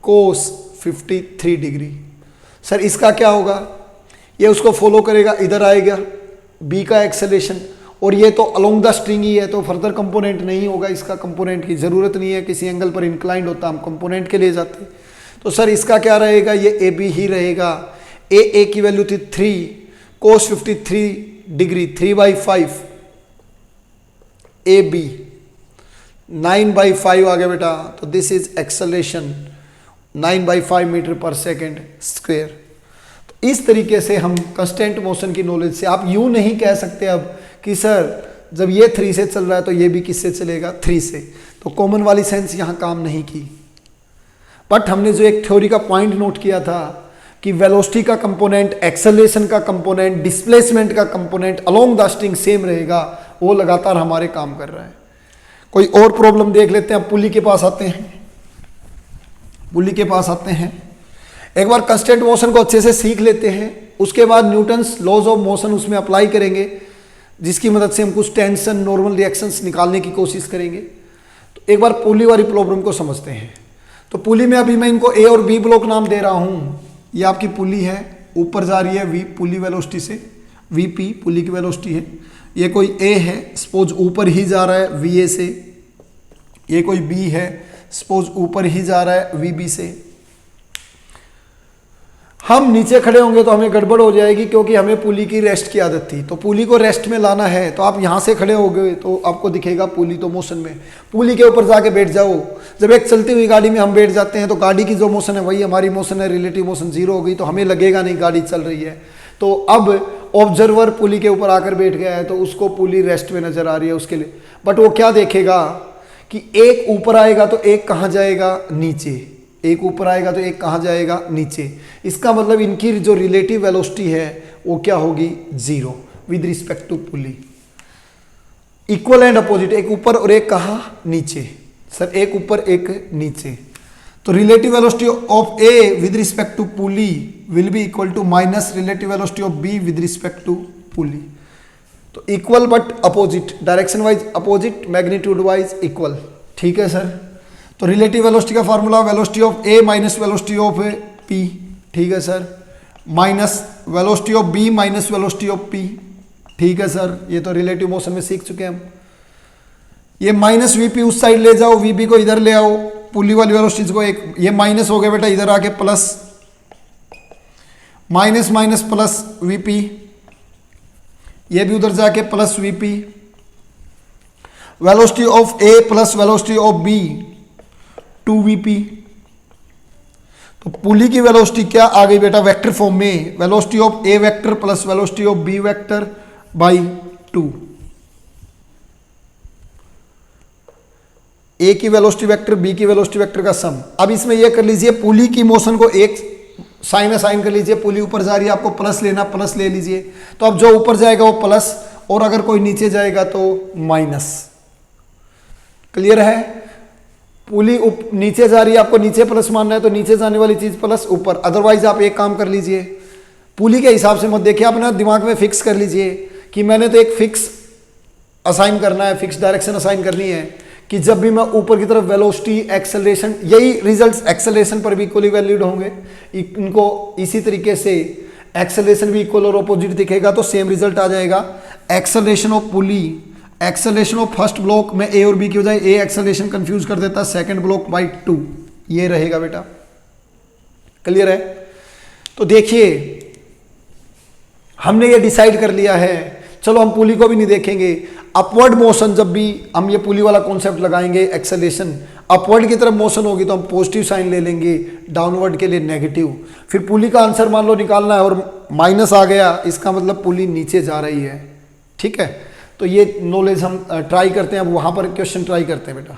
कोस 53 डिग्री। सर इसका क्या होगा, ये उसको फॉलो करेगा, इधर आएगा बी का एक्सेलेरेशन, और ये तो अलोंग द स्ट्रिंग ही है तो फर्दर कंपोनेंट नहीं होगा, इसका कंपोनेंट की जरूरत नहीं है, किसी एंगल पर इंक्लाइंड होता हम कंपोनेंट के लिए जाते। तो सर इसका क्या रहेगा, ये ए बी ही रहेगा। ए की वैल्यू थी 3 कोस 53 डिग्री, 3/5, ए बी 9/5 आ गया बेटा। तो this is acceleration 9/5 metre per second square. तो इस तरीके से हम कंस्टेंट मोशन की नॉलेज से, आप यूं नहीं कह सकते अब कि सर जब ये 3 से चल रहा है तो ये भी किससे चलेगा 3 से, तो कॉमन वाली सेंस यहाँ काम नहीं की। बट हमने जो एक थ्योरी का पॉइंट नोट किया था कि वेलोसिटी का कंपोनेंट, एक्सेलरेशन का कंपोनेंट, डिस्प्लेसमेंट का component along the string same रहेगा, वो लगातार हमारे काम कर रहा है। कोई और प्रॉब्लम देख लेते हैं। पुली के पास आते हैं, पुली के पास आते हैं। एक बार कंस्टेंट मोशन को अच्छे से सीख लेते हैं, उसके बाद न्यूटन्स लॉज ऑफ मोशन उसमें अप्लाई करेंगे, जिसकी मदद से हम कुछ टेंशन, नॉर्मल रिएक्शंस निकालने की कोशिश करेंगे। तो एक बार पुली वाली प्रॉब्लम को समझते हैं। तो पुली में अभी मैं इनको ए और बी ब्लॉक नाम दे रहा हूँ। ये आपकी पुली है, ऊपर जा रही है वी पुली वेलोसिटी से, वी पी पुली की वेलोसिटी है। ये कोई ए है, सपोज ऊपर ही जा रहा है वी ए से। ये कोई बी है, सपोज ऊपर ही जा रहा है वी बी से। हम नीचे खड़े होंगे तो हमें गड़बड़ हो जाएगी, क्योंकि हमें पुली की रेस्ट की आदत थी। तो पुली को रेस्ट में लाना है तो आप यहाँ से खड़े हो गए तो आपको दिखेगा पुली तो मोशन में, पुली के ऊपर जाके बैठ जाओ। जब एक चलती हुई गाड़ी में हम बैठ जाते हैं तो गाड़ी की जो मोशन है वही हमारी मोशन है, रिलेटिव मोशन जीरो हो गई तो हमें लगेगा नहीं गाड़ी चल रही है। तो अब ऑब्जर्वर पुली के ऊपर आकर बैठ गया है तो उसको पुली रेस्ट में नजर आ रही है उसके लिए, बट वो क्या देखेगा कि एक ऊपर आएगा तो एक कहाँ जाएगा, नीचे, एक ऊपर आएगा तो एक कहाँ जाएगा, नीचे। इसका मतलब इनकी जो रिलेटिव वेलोसिटी है वो क्या होगी, zero with respect to pulley. Equal and opposite, एक ऊपर और एक कहाँ, नीचे। सर एक ऊपर एक नीचे, तो relative velocity of A with respect to pulley will be equal to minus relative velocity of B with respect to pulley. तो equal but opposite, direction wise opposite, magnitude wise equal. ठीक है sir. तो relative velocity का formula velocity of A minus velocity of P, ठीक है sir, minus velocity of B minus velocity of P. ठीक है sir, ये तो रिलेटिव मोशन में सीख चुके हैं हम। ये माइनस वीपी उस साइड ले जाओ, वीपी को इधर ले आओ, पुली वाली वेलोसिटीज को एक, ये माइनस हो गया बेटा, इधर आके plus, minus minus plus V, P भी उधर जाके plus V. Velocity of A plus velocity of B 2vp। तो पुली की वेलोसिटी क्या आ गई बेटा, वेक्टर फॉर्म में, velocity of A vector plus velocity of B vector by 2। A की वेलोसिटी वेक्टर बी की वेलोसिटी वेक्टर का सम। अब इसमें यह कर लीजिए, पुली की मोशन को एक साइन असाइन कर लीजिए, पुली ऊपर जा रही है आपको प्लस लेना, प्लस ले लीजिए। तो अब जो ऊपर जाएगा वो प्लस, और अगर कोई नीचे जाएगा तो माइनस। क्लियर है। पुली नीचे जा रही है, आपको नीचे प्लस मानना है तो नीचे जाने वाली चीज प्लस, ऊपर। अदरवाइज आप एक काम कर लीजिए, पुली के हिसाब से मत देखिए, आप ना दिमाग में फिक्स कर लीजिए कि मैंने तो एक फिक्स असाइन करना है, फिक्स डायरेक्शन असाइन करनी है कि जब भी मैं ऊपर की तरफ वेलोसिटी एक्सेलरेशन, यही रिजल्ट्स एक्सेलरेशन पर भी इक्वली वैलिड होंगे। इनको इसी तरीके से एक्सेलरेशन भी इक्वल और अपोजिट दिखेगा तो सेम रिजल्ट आ जाएगा। Acceleration of pulley, acceleration of first block में ए और बी की बजाय ए एक्सेलरेशन कंफ्यूज कर देता है, सेकंड ब्लॉक बाई 2, ये रहेगा बेटा। क्लियर है। तो देखिए हमने ये डिसाइड कर लिया है, चलो हम पुली को भी नहीं देखेंगे। अपवर्ड मोशन, जब भी हम ये पुली वाला कॉन्सेप्ट लगाएंगे, एक्सेलरेशन अपवर्ड की तरफ मोशन होगी तो हम पॉजिटिव साइन ले लेंगे, डाउनवर्ड के लिए नेगेटिव। फिर पुली का आंसर मान लो निकालना है और माइनस आ गया, इसका मतलब पुली नीचे जा रही है। ठीक है, तो ये नॉलेज हम ट्राई करते हैं, अब वहाँ पर क्वेश्चन ट्राई करते हैं बेटा।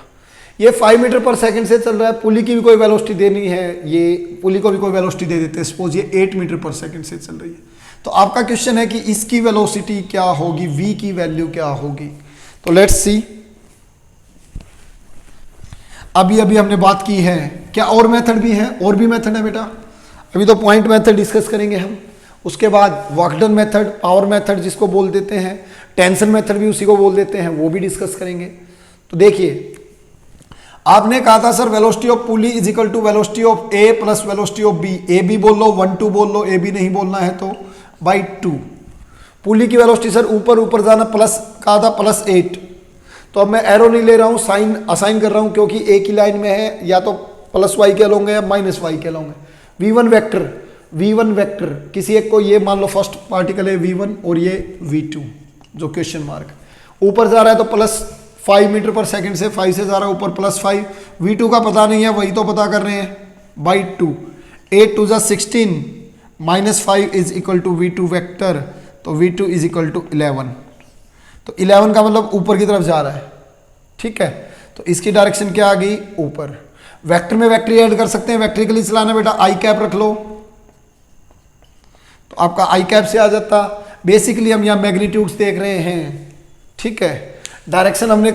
ये 5 मीटर पर सेकंड से चल रहा है, पुली की भी कोई वेलोसिटी देनी है, ये पुली को भी कोई वेलोसिटी दे देते हैं, सपोज ये 8 मीटर पर सेकंड से चल रही है। तो आपका क्वेश्चन है कि इसकी वेलोसिटी क्या होगी, v की वैल्यू क्या होगी। तो लेट्स सी, अभी अभी हमने बात की है, क्या और मेथड भी है, और भी मेथड है बेटा। अभी तो पॉइंट मेथड डिस्कस करेंगे हम, उसके बाद work done method, power method जिसको बोल देते हैं, टेंशन मेथड भी उसी को बोल देते हैं, वो भी डिस्कस करेंगे। तो देखिए आपने कहा था sir velocity of pulley is equal to velocity of A plus velocity of B, A B बोल लो, 1 2 बोल लो, ए बी नहीं बोलना है तो बाई 2। पुली की वेलोसिटी सर ऊपर ऊपर जाना, प्लस कहा था प्लस 8, तो अब मैं एरो नहीं ले रहा हूँ, साइन असाइन कर रहा हूँ क्योंकि एक ही लाइन में है, या तो प्लस वाई के लोगे या माइनस वाई के लोगे। v1 वेक्टर किसी एक को, ये मान लो फर्स्ट पार्टिकल है v1 और ये v2 जो क्वेश्चन मार्क, ऊपर जा रहा है तो प्लस 5 मीटर पर सेकंड से 5 से जा रहा है ऊपर प्लस 5, v2 का पता नहीं है वही तो पता कर रहे हैं, by 2, 8 2 16 minus 5 is equal to v2 vector, तो v2 इज इक्वल टू 11। तो 11 का मतलब ऊपर की तरफ जा रहा है। ठीक है, तो इसकी डायरेक्शन क्या आ गई, ऊपर। वेक्टर में वेक्टर ऐड कर सकते हैं, वेक्ट्रिकली चलाना बेटा, आई कैप रख लो तो आपका आई कैप से आ जाता। बेसिकली हम यहाँ मैग्नीट्यूड्स देख रहे हैं। ठीक है, डायरेक्शन हमने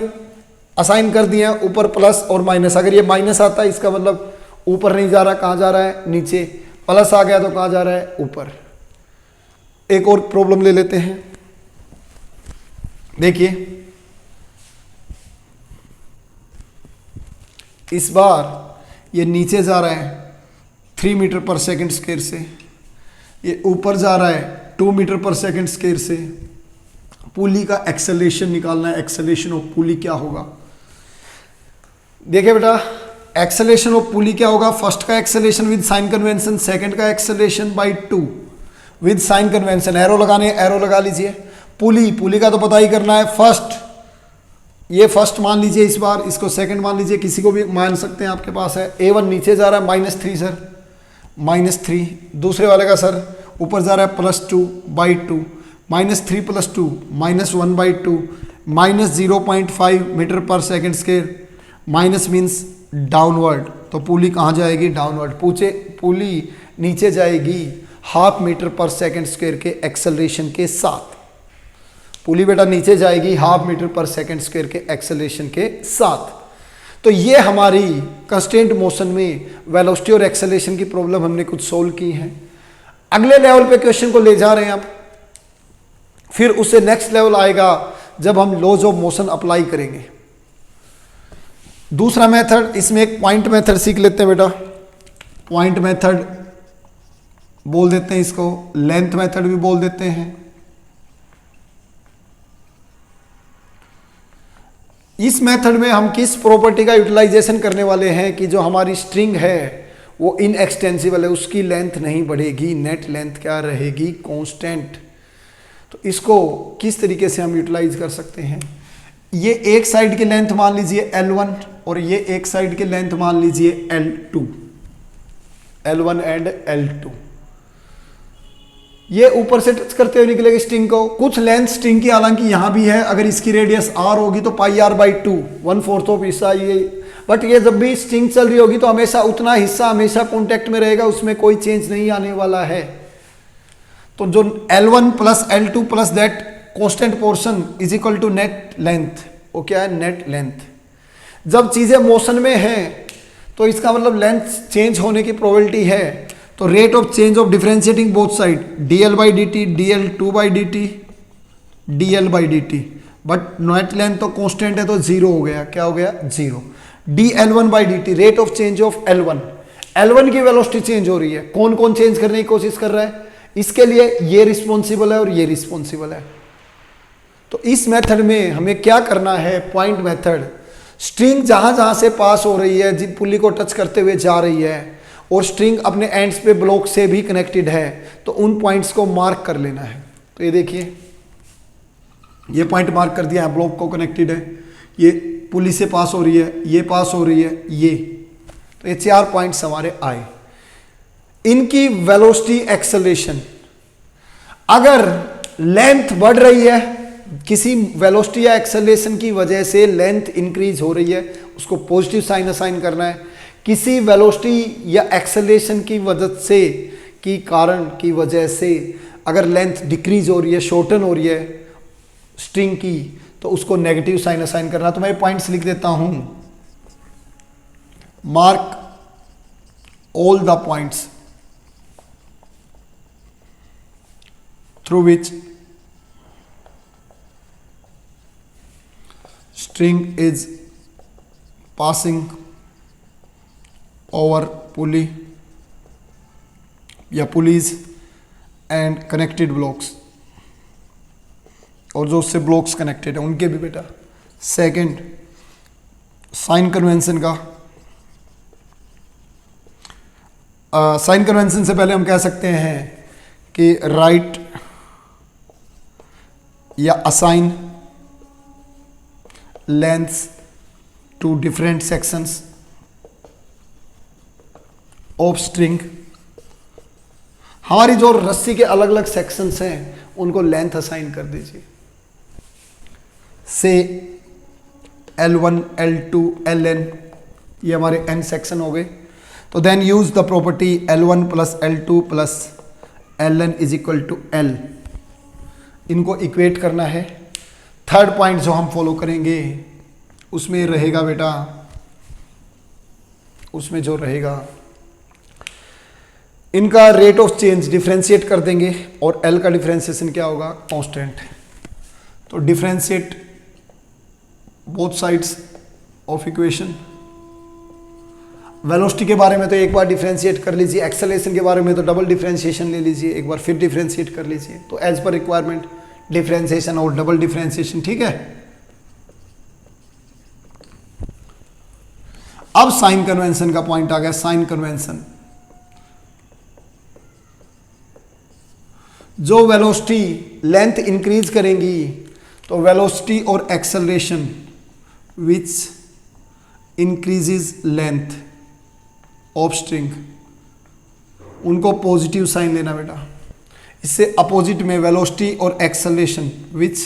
असाइन कर दिया ऊपर प्लस और माइनस। अगर ये माइनस आता है इसका मतलब ऊपर नहीं जा रहा, कहाँ जा रहा है, नीचे। प्लस आ गया तो कहाँ जा रहा है, ऊपर। एक और प्रॉब्लम ले लेते हैं, देखिए इस बार ये नीचे जा रहा है 3 मीटर पर सेकंड स्क्वायर से, ये ऊपर जा रहा है 2 मीटर पर सेकंड स्क्वायर से। पुली का एक्सेलरेशन निकालना है, एक्सेलरेशन ऑफ पुली क्या होगा। देखिए बेटा एक्सेलेरेशन ऑफ पुली क्या होगा, फर्स्ट का acceleration with sign convention, second का acceleration by 2 with sign convention. Arrow लगाने, एरो लगा लीजिए। पुली का तो पता ही करना है, फर्स्ट, ये फर्स्ट मान लीजिए इस बार, इसको सेकंड मान लीजिए, किसी को भी मान सकते हैं, आपके पास है। A1 नीचे जा रहा है -3 सर, -3। दूसरे वाले का सर ऊपर जा रहा है +2/2, -3 + 2 -1/2, -0.5 metre per second square, minus means downward. तो पुली कहाँ जाएगी, डाउनवर्ड। पुली नीचे जाएगी 0.5 मीटर पर सेकेंड स्क्वायर के एक्सेलरेशन के साथ। पुली बेटा नीचे जाएगी 0.5 मीटर पर सेकेंड स्क्वायर के एक्सेलरेशन के साथ। तो ये हमारी कंस्टेंट मोशन में वेलोसिटी और एक्सेलरेशन की प्रॉब्लम हमने कुछ सोल्व की है। अगले लेवल पे क्वेश्चन को ले जा रहे हैं आप, फिर उससे नेक्स्ट लेवल आएगा जब हम लॉज ऑफ मोशन अप्लाई करेंगे। दूसरा मेथड, इसमें एक पॉइंट मेथड सीख लेते हैं बेटा। पॉइंट मेथड बोल देते हैं इसको, लेंथ मेथड भी बोल देते हैं। इस मेथड में हम किस प्रॉपर्टी का यूटिलाइजेशन करने वाले हैं कि जो हमारी स्ट्रिंग है वो इनएक्सटेंसिबल है, उसकी लेंथ नहीं बढ़ेगी, नेट लेंथ क्या रहेगी, कांस्टेंट। तो इसको किस तरीके से हम यूटिलाइज कर सकते हैं, ये एक साइड की लेंथ मान लीजिए L1 और ये एक साइड की लेंथ मान लीजिए L2, L1 एंड L2। ये ऊपर से टच करते हुए निकलेगी स्ट्रिंग को। कुछ लेंथ स्ट्रिंग की हालांकि यहां भी है, अगर इसकी रेडियस r होगी तो πr/2 1/4 ऑफ हिस्सा ये, बट ये जब भी स्ट्रिंग चल रही होगी तो हमेशा उतना हिस्सा हमेशा कॉन्टेक्ट में रहेगा, उसमें कोई चेंज नहीं आने वाला है। तो जो L1 + L2 + that constant portion is equal to net length, वो क्या है, नेट लेंथ। जब चीजें मोशन में हैं तो इसका मतलब लेंथ चेंज होने की प्रोबेबिलिटी है। तो rate of change of differentiating both side dl/dt, dl2/dt, dl/dt, but net length तो कांस्टेंट है तो 0 हो गया। क्या हो गया, 0। dl1/dt, rate of change of L1 की वेलोसिटी चेंज हो रही है। कौन कौन चेंज करने की कोशिश कर रहा है, इसके लिए ये रिस्पॉन्सिबल है और ये रिस्पॉन्सिबल है। तो इस मेथड में हमें क्या करना है, पॉइंट मेथड, स्ट्रिंग जहां जहां से पास हो रही है, जिन पुली को टच करते हुए जा रही है और स्ट्रिंग अपने एंड्स पे ब्लॉक से भी कनेक्टेड है, तो उन पॉइंट्स को मार्क कर लेना है। तो ये देखिए, ये पॉइंट मार्क कर दिया है, ब्लॉक को कनेक्टेड है, ये पुली से पास हो रही है, ये पास हो रही है, ये, तो ये 4 पॉइंट्स हमारे आए। इनकी वेलोसिटी एक्सेलरेशन, अगर लेंथ बढ़ रही है, किसी वेलोसिटी या एक्सेलरेशन की वजह से लेंथ इंक्रीज हो रही है, उसको पॉजिटिव साइन असाइन करना है। किसी वेलोसिटी या एक्सेलरेशन की वजह से, की कारण की वजह से अगर लेंथ डिक्रीज हो रही है, शॉर्टन हो रही है स्ट्रिंग की, तो उसको नेगेटिव साइन असाइन करना। तो मैं पॉइंट्स लिख देता हूं, mark all the points through which string is passing over pulley या pulleys and connected blocks, और जो उससे ब्लॉक्स कनेक्टेड है उनके भी बेटा। सेकंड, साइन कन्वेंशन का, साइन कन्वेंशन से पहले हम कह सकते हैं कि राइट या assign lengths to different sections of string. हमारी जो रस्सी के अलग अलग सेक्शंस हैं उनको लेंथ असाइन कर दीजिए, से L1, L2, Ln, ये हमारे n सेक्शन हो गए। तो then use the property L1 + L2 + Ln is equal to L, इनको इक्वेट करना है। थर्ड पॉइंट जो हम फॉलो करेंगे उसमें रहेगा बेटा, उसमें जो रहेगा इनका रेट ऑफ चेंज डिफरेंशिएट कर देंगे, और L का डिफरेंशिएशन क्या होगा, कांस्टेंट। तो differentiate both sides of equation. Velocity के बारे में तो एक बार डिफरेंशिएट कर लीजिए, एक्सेलरेशन के बारे में तो डबल डिफरेंशिएशन ले लीजिए, एक बार फिर डिफरेंशिएट कर लीजिए। तो एज पर रिक्वायरमेंट डिफरेंशिएशन और डबल डिफरेंशिएशन, ठीक है। अब साइन कन्वेंशन का पॉइंट आ गया, साइन कन्वेंशन। जो वेलोसिटी लेंथ इंक्रीज करेंगी तो वेलोसिटी और acceleration which increases length of string, उनको पॉजिटिव साइन लेना बेटा। इससे अपोजिट में वेलोसिटी और acceleration which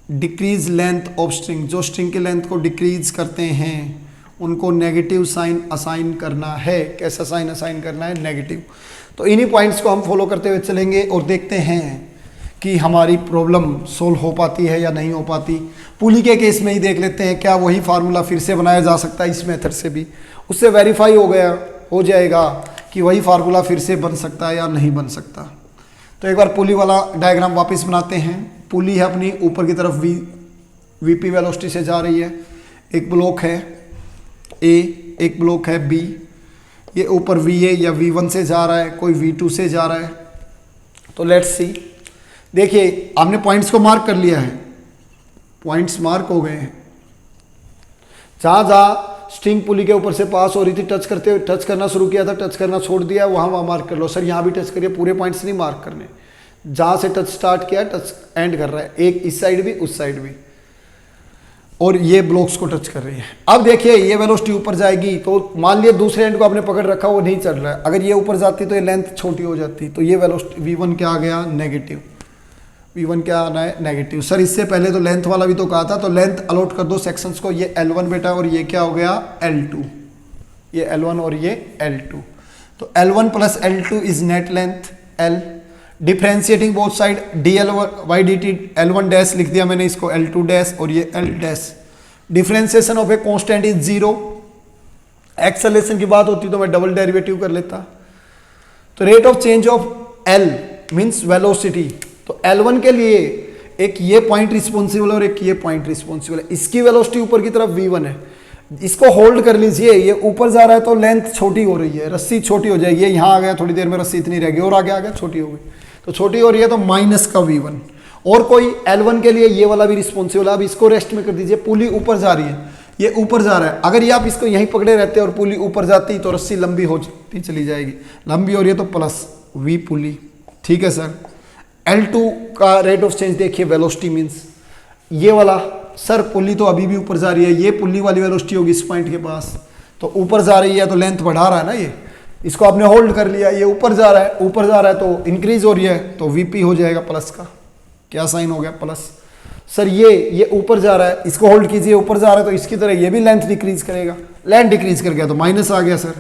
decrease length of string, जो स्ट्रिंग की लेंथ को डिक्रीज करते हैं उनको नेगेटिव साइन असाइन करना है। कैसा साइन असाइन करना है? नेगेटिव। तो इन्हीं पॉइंट्स को हम फॉलो करते हुए चलेंगे और देखते हैं कि हमारी प्रॉब्लम सोल्व हो पाती है या नहीं हो पाती। पुली के केस में ही देख लेते हैं, क्या वही फार्मूला फिर से बनाया जा सकता है इस मेथड से भी, उससे वेरीफाई हो जाएगा कि वही फार्मूला फिर से बन सकता है या नहीं बन सकता। तो एक बार पुली वाला डायग्राम वापस बनाते हैं। पुली है अपनी ऊपर की तरफ वीपी वेलोसिटी से जा रही है। एक ब्लॉक है ए, एक ब्लॉक है बी। ये ऊपर वी ए या V1 से जा रहा है, कोई V2 से जा रहा है। तो लेट्स सी, देखिए आपने पॉइंट्स को मार्क कर लिया है, पॉइंट्स मार्क हो गए हैं। जहाँ जहाँ स्ट्रिंग पुली के ऊपर से पास हो रही थी, टच करना शुरू किया था, टच करना छोड़ दिया, वहाँ मार्क कर लो। सर यहाँ भी टच करिए, पूरे पॉइंट्स नहीं मार्क करने। जहाँ से टच स्टार्ट किया टच एंड कर रहा है, एक इस साइड भी उस साइड भी, और ये ब्लॉक्स को टच कर रही है। अब देखिए ये वेलोसिटी ऊपर जाएगी तो मान लिया दूसरे एंड को आपने पकड़ रखा, वो नहीं चल रहा है। अगर ये ऊपर जाती तो ये लेंथ छोटी हो जाती, तो ये वेलोसिटी V1 क्या आ गया? नेगेटिव। V1 क्या आना है? नेगेटिव। सर इससे पहले तो लेंथ वाला भी तो कहा था, तो लेंथ अलॉट कर दो सेक्शंस को। ये L1 बेटा और ये क्या हो गया? L2। ये L1 और ये L2। तो L1 plus L2 is net length L। Differentiating both side dL/dt L1 dash लिख दिया मैंने इसको, L2 डैश और ये L dash. Differentiation of a constant is 0। Acceleration की बात होती तो मैं डबल डेरिवेटिव कर लेता। तो rate of change of L means velocity. तो L1 के लिए एक ये पॉइंट रिस्पॉन्सिबल और एक ये पॉइंट रिस्पॉन्सिबल है। इसकी वेलोसिटी ऊपर की तरफ V1 है, इसको होल्ड कर लीजिए। ये ऊपर जा रहा है तो लेंथ छोटी हो रही है, रस्सी छोटी हो जाएगी। ये यहाँ आ गया, थोड़ी देर में रस्सी इतनी रहेगी, और आगे आ गया छोटी हो गई, तो छोटी हो रही है तो माइनस का V1। और कोई L1 के लिए ये वाला भी रिस्पॉन्सिबल है। अब इसको रेस्ट में कर दीजिए। पुली ऊपर जा रही है, ये ऊपर जा रहा है। अगर ये आप इसको यहीं पकड़े रहते और पुली ऊपर जाती तो रस्सी लंबी होती चली जाएगी, लंबी हो रही है तो प्लस V पुली। ठीक है सर। L2 का रेट ऑफ चेंज देखिए, वेलोसिटी मीन्स ये वाला। सर पुली तो अभी भी ऊपर जा रही है, ये पुली वाली वेलोसिटी होगी इस पॉइंट के पास, तो ऊपर जा रही है तो लेंथ बढ़ा रहा है ना। ये इसको आपने होल्ड कर लिया, ये ऊपर जा रहा है, ऊपर जा रहा है तो इंक्रीज हो रही है, तो VP हो जाएगा प्लस का। क्या साइन हो गया? प्लस। सर ये ऊपर जा रहा है, इसको होल्ड कीजिए, ऊपर जा रहा है तो इसकी तरह ये भी लेंथ डिक्रीज करेगा। लेंथ डिक्रीज कर गया तो माइनस आ गया सर,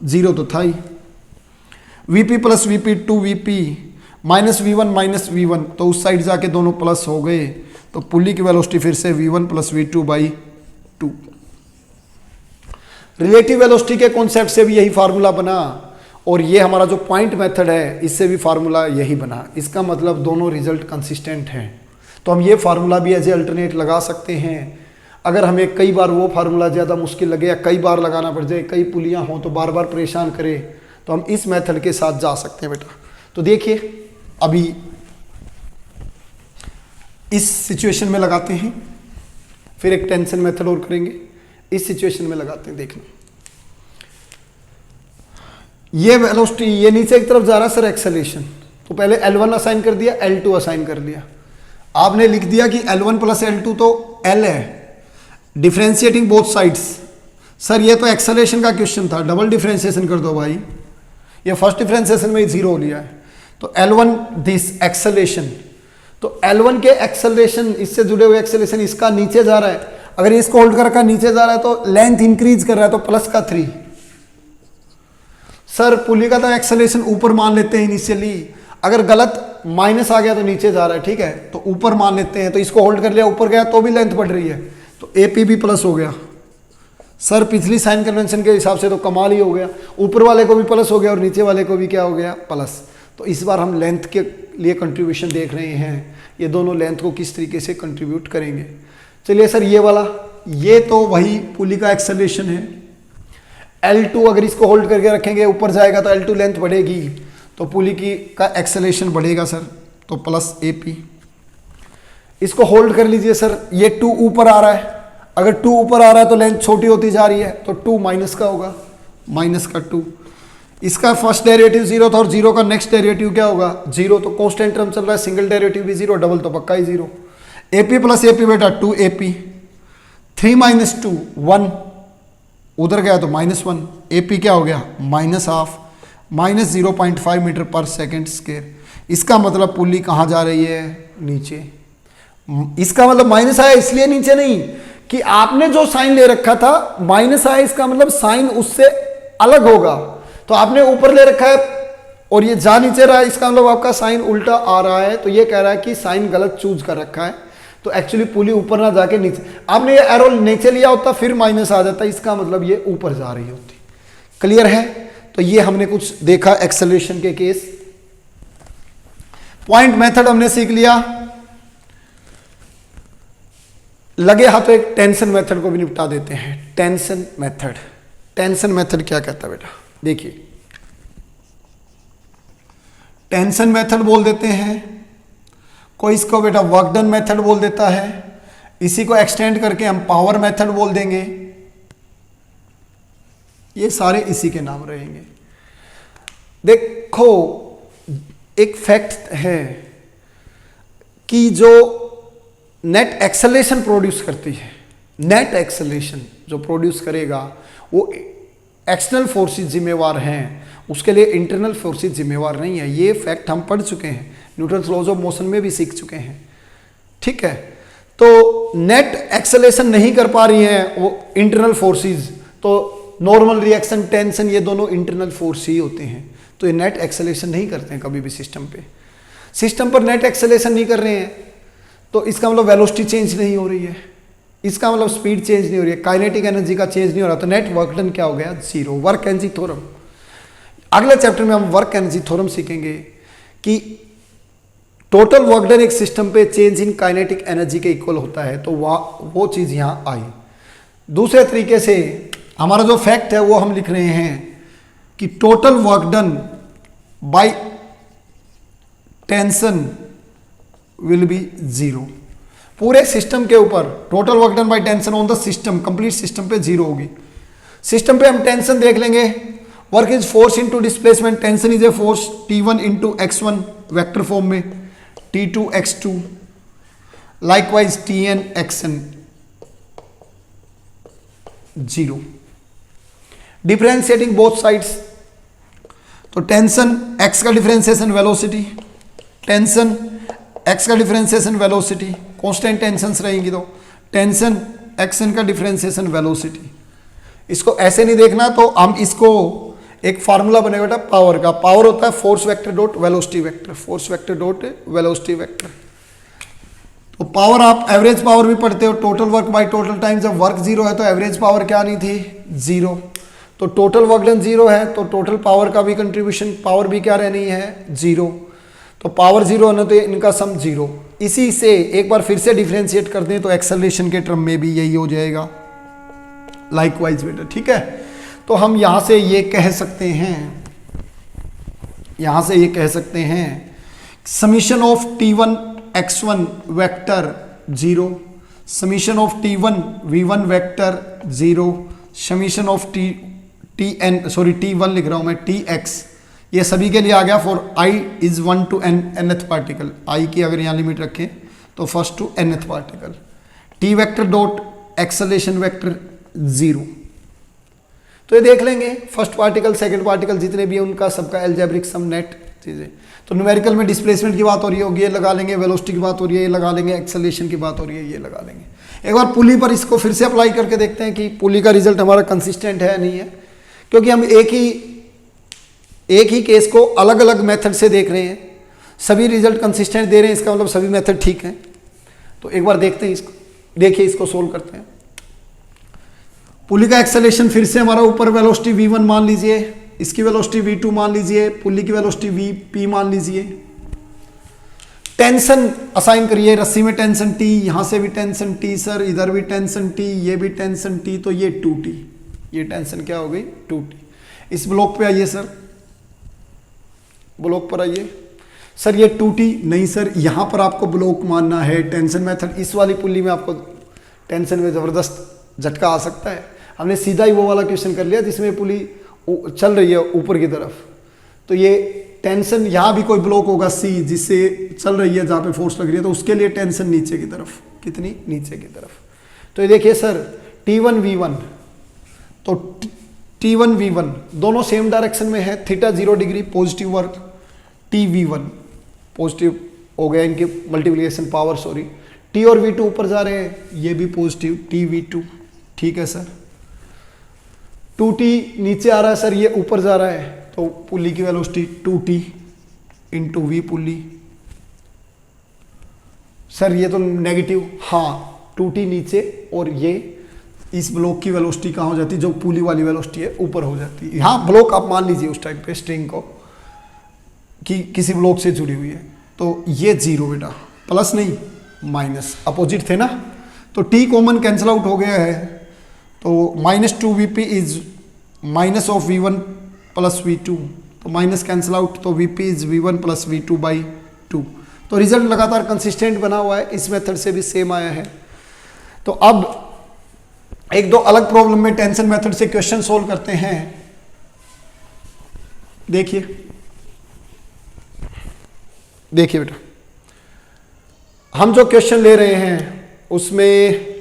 0 तो था ही। VP plus VP 2VP minus V1 minus V1, तो उस साइड जाके दोनों प्लस हो गए, तो पुली की वेलोसिटी फिर से V1 plus V2/2। Relative velocity के कॉन्सेप्ट से भी यही फार्मूला बना, और ये हमारा जो पॉइंट मेथड है इससे भी फार्मूला यही बना। इसका मतलब दोनों रिजल्ट कंसिस्टेंट हैं, तो हम ये फार्मूला भी एज ए अल्टरनेट लगा सकते हैं। अगर हमें कई बार वो फार्मूला ज़्यादा मुश्किल लगे या कई बार लगाना पड़ जाए, कई पुलियाँ हों तो बार बार परेशान करे, तो हम इस मेथड के साथ जा सकते हैं बेटा। तो देखिए अभी इस सिचुएशन में लगाते हैं, फिर एक टेंशन मेथड और करेंगे। इस सिचुएशन में लगाते हैं, देखना ये वेलोसिटी ये नीचे की तरफ जा रहा है सर, एक्सेलरेशन। तो पहले L1 असाइन कर दिया, L2 असाइन कर दिया। आपने लिख दिया कि L1 प्लस L2 तो L है, डिफ्रेंशिएटिंग बोथ साइड्स। सर ये तो एक्सेलरेशन का क्वेश्चन था, डबल डिफ्रेंशिएशन कर दो भाई। ये फर्स्ट डिफ्रेंशिएशन में 0 हो लिया है, तो L1 दिस एक्सेलरेशन, तो L1 के एक्सेलरेशन, इससे जुड़े हुए एक्सेलरेशन इसका नीचे जा रहा है। अगर इसको होल्ड कर रखा नीचे जा रहा है तो लेंथ इंक्रीज कर रहा है, तो प्लस का 3। सर पुली का तो एक्सेलरेशन ऊपर मान लेते हैं इनिशियली, अगर गलत माइनस आ गया तो नीचे जा रहा है, ठीक है, तो ऊपर मान लेते हैं। तो इसको होल्ड कर लिया, ऊपर गया तो भी लेंथ बढ़ रही है, तो AP भी प्लस हो गया। सर पिछली साइन कन्वेंशन के हिसाब से तो कमाल ही हो गया, ऊपर वाले को भी प्लस हो गया और नीचे वाले को भी क्या हो गया? प्लस। तो इस बार हम लेंथ के लिए कंट्रीब्यूशन देख रहे हैं, ये दोनों लेंथ को किस तरीके से कंट्रीब्यूट करेंगे। चलिए सर ये वाला, ये तो वही पुली का एक्सेलरेशन है। L2 अगर इसको होल्ड करके रखेंगे, ऊपर जाएगा तो L2 लेंथ बढ़ेगी, तो पुली की का एक्सेलरेशन बढ़ेगा सर, तो प्लस AP। इसको होल्ड कर लीजिए सर, ये 2 ऊपर आ रहा है, अगर 2 ऊपर आ रहा है तो लेंथ छोटी होती जा रही है, तो 2 माइनस का होगा, माइनस का 2। इसका फर्स्ट डेरिवेटिव 0 था और 0 का नेक्स्ट डेरिवेटिव क्या होगा 0, तो कांस्टेंट टर्म चल रहा है, सिंगल डेरिवेटिव भी 0, डबल तो पक्का ही 0। AP प्लस AP बेटा 2AP, 3 माइनस 2 1, उधर गया तो -1, AP क्या हो गया -half, -0.5 metre per second square. इसका मतलब पुल्ली कहाँ जा रही है, नीचे। इसका मतलब माइनस आया इसलिए नीचे नहीं कि आपने जो साइन ले रखा था माइनस आया, इसका मतलब साइन उससे अलग होगा, तो आपने ऊपर ले रखा है और ये जा नीचे रहा है, इसका मतलब आपका साइन उल्टा आ रहा है, तो ये कह रहा है कि साइन गलत चूज कर रखा है, तो एक्चुअली पुली ऊपर ना जाके नीचे, आपने ये एरो नीचे लिया होता फिर माइनस आ जाता, इसका मतलब ये ऊपर जा रही होती। क्लियर है? तो ये हमने कुछ देखा एक्सेलरेशन के केस। पॉइंट मेथड हमने सीख लिया। लगे हाथों एक टेंशन मेथड को भी निपटा देते हैं। टेंशन मेथड, टेंशन मेथड क्या कहता है बेटा, देखिए टेंशन मेथड बोल देते हैं, कोई इसको बेटा वर्क डन मेथड बोल देता है, इसी को एक्सटेंड करके हम पावर मेथड बोल देंगे, ये सारे इसी के नाम रहेंगे। देखो एक फैक्ट है कि जो नेट एक्सेलरेशन प्रोड्यूस करती है, नेट एक्सेलरेशन जो प्रोड्यूस करेगा वो एक्सटर्नल फोर्सेस जिम्मेवार हैं, उसके लिए इंटरनल फोर्सेस जिम्मेवार नहीं है। ये फैक्ट हम पढ़ चुके हैं, न्यूटन्स लॉज ऑफ मोशन में भी सीख चुके हैं। ठीक है, तो नेट एक्सेलरेशन नहीं कर पा रही हैं वो इंटरनल फोर्सेस, तो नॉर्मल रिएक्शन, टेंशन, ये दोनों इंटरनल फोर्स ही होते हैं, तो ये नेट एक्सेलरेशन नहीं करते हैं कभी भी सिस्टम पे। सिस्टम पर नेट एक्सेलरेशन नहीं कर रहे हैं तो इसका मतलब वेलोसिटी चेंज नहीं हो रही है, इसका मतलब स्पीड चेंज नहीं हो रही है, काइनेटिक एनर्जी का चेंज नहीं हो रहा, तो नेट वर्क डन क्या हो गया, 0। वर्क एनर्जी थ्योरम, अगले चैप्टर में हम वर्क एनर्जी थ्योरम सीखेंगे कि टोटल वर्क डन एक सिस्टम पे चेंज इन काइनेटिक एनर्जी के इक्वल होता है, तो वो चीज यहां आई। दूसरे तरीके से हमारा जो फैक्ट है वो हम लिख रहे हैं कि total work done by tension will be 0। पूरे सिस्टम के ऊपर total work done by tension on the system, complete system पे 0 होगी। सिस्टम पे हम टेंशन देख लेंगे, work is force into displacement, tension is a force T1 into x1 vector form में, T2 x2, likewise Tn xn 0। Differentiating both sides, तो tension x का differentiation velocity, tension x का डिफरेंशिएशन वेलोसिटी, कांस्टेंट टेंशंस रहेंगी, तो tension xn का differentiation velocity. इसको ऐसे नहीं देखना, तो हम इसको एक फार्मूला बनेगा बेटा पावर का, पावर होता है force vector dot velocity vector, force vector dot velocity vector. तो पावर आप एवरेज पावर भी पढ़ते हो, total work by total time, जब वर्क 0 है तो एवरेज पावर क्या नहीं थी, 0, तो टोटल वर्क डन 0 है तो टोटल पावर का भी कंट्रीब्यूशन, पावर भी क्या रहनी है, 0, तो पावर 0 होना तो इनका सम 0। इसी से एक बार फिर से डिफरेंशिएट कर दें तो एक्सेलरेशन के टर्म में भी यही हो जाएगा, लाइकवाइज बेटा। ठीक है, तो हम यहां से ये कह सकते हैं, यहां से ये कह सकते हैं summation of T1 x1 vector 0, summation of T1 v1 vector 0, summation of T1 लिख रहा हूं मैं Tx, ये सभी के लिए आ गया for i is 1 to nth particle, i की अगर यहाँ लिमिट रखें तो first to nth particle, T vector dot acceleration vector 0। तो ये देख लेंगे फर्स्ट पार्टिकल सेकंड पार्टिकल जितने भी हैं उनका सबका एल्जेब्रिक सम नेट चीज़ें। तो न्यूमेरिकल में डिस्प्लेसमेंट की बात हो रही होगी, ये लगा लेंगे, वेलोसिटी की बात हो रही है ये लगा लेंगे, एक्सेलरेशन की बात हो रही है ये लगा लेंगे। एक बार पुली पर इसको फिर से अप्लाई करके देखते हैं कि पुली का रिजल्ट हमारा कंसिस्टेंट है नहीं है, क्योंकि हम एक ही केस को अलग अलग मेथड से देख रहे हैं, सभी रिजल्ट कंसिस्टेंट दे रहे हैं, इसका मतलब सभी मेथड ठीक हैं। तो एक बार देखते हैं इसको, देखिए इसको सोल्व करते हैं। पुली का एक्सेलरेशन फिर से हमारा ऊपर वेलोसिटी v1 मान लीजिए, इसकी वेलोसिटी v2 मान लीजिए, पुली की वेलोसिटी vp मान लीजिए। टेंशन असाइन करिए, रस्सी में टेंशन T, यहां से भी टेंशन T सर, इधर भी टेंशन T, ये भी टेंशन T, तो ये 2T, ये टेंशन क्या हो गई 2T। इस ब्लॉक पे आइए सर, ब्लॉक पर आइए सर, ये 2T नहीं सर, यहां पर आपको ब्लॉक मानना है टेंशन मेथड, इस वाली पुली में आपको टेंशन में ज़बरदस्त झटका आ सकता है। हमने सीधा ही वो वाला क्वेश्चन कर लिया जिसमें पुली चल रही है ऊपर की तरफ, तो ये टेंशन यहाँ भी कोई ब्लॉक होगा सी जिससे चल रही है, जहाँ पे फोर्स लग रही है, तो उसके लिए टेंशन नीचे की तरफ, कितनी नीचे की तरफ। तो ये देखिए सर T1 V1, तो T1 V1 दोनों सेम डायरेक्शन में है, theta 0 degree positive work, TV1 positive हो गया इनके मल्टीप्लिकेशन पावर, सॉरी। T और V2 ऊपर जा रहे हैं, ये भी पॉजिटिव TV2, ठीक है सर। 2T नीचे आ रहा है सर, ये ऊपर जा रहा है, तो पुली की वेलोसिटी 2T इंटू V पुली। सर ये तो नेगेटिव, हाँ 2T नीचे, और ये इस ब्लॉक की वेलोसिटी कहाँ हो जाती है, जो पुली वाली वेलोसिटी है ऊपर हो जाती है। यहाँ ब्लॉक आप मान लीजिए उस टाइम पे स्ट्रिंग को कि किसी ब्लॉक से जुड़ी हुई है, तो ये 0 बेटा, प्लस नहीं माइनस, अपोजिट थे ना, तो T कॉमन कैंसिल आउट हो गया है, तो -2VP is minus of V1 plus V2, तो माइनस कैंसिल आउट, तो VP is V1 plus V2/2। तो रिजल्ट लगातार कंसिस्टेंट बना हुआ है, इस मेथड से भी सेम आया है। तो अब एक दो अलग प्रॉब्लम में टेंशन मेथड से क्वेश्चन सोल्व करते हैं। देखिए बेटा, हम जो क्वेश्चन ले रहे हैं उसमें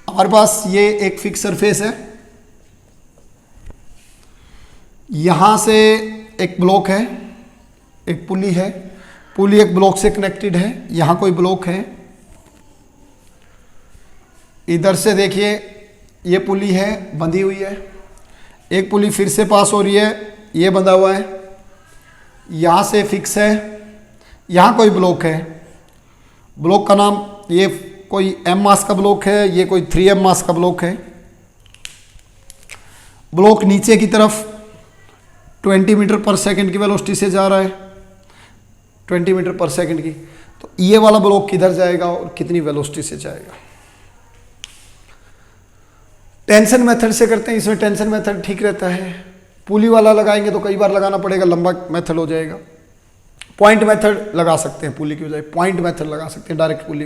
हमारे पास ये एक फिक्स सरफेस है, यहां से एक ब्लॉक है, एक पुली है, पुली एक ब्लॉक से कनेक्टेड है, यहां कोई ब्लॉक है, इधर से देखिए ये पुली है, बंधी हुई है, एक पुली फिर से पास हो रही है, ये बंधा हुआ है, यहां से फिक्स है, यहां कोई ब्लॉक है, ब्लॉक का नाम ये कोई m मास का ब्लॉक है, ये कोई 3m मास का ब्लॉक है, ब्लॉक नीचे की तरफ 20 मीटर पर सेकंड की वेलोसिटी से जा रहा है, 20 मीटर पर सेकंड की, तो ये वाला ब्लॉक किधर जाएगा और कितनी वेलोसिटी से जाएगा। टेंशन मेथड से करते हैं, इसमें टेंशन मेथड ठीक रहता है, पुली वाला लगाएंगे तो कई बार लगाना पड़ेगा, लंबा मेथड हो जाएगा। पॉइंट मेथड लगा सकते हैं, पुली की बजाय पॉइंट मेथड लगा सकते हैं, डायरेक्ट पुली।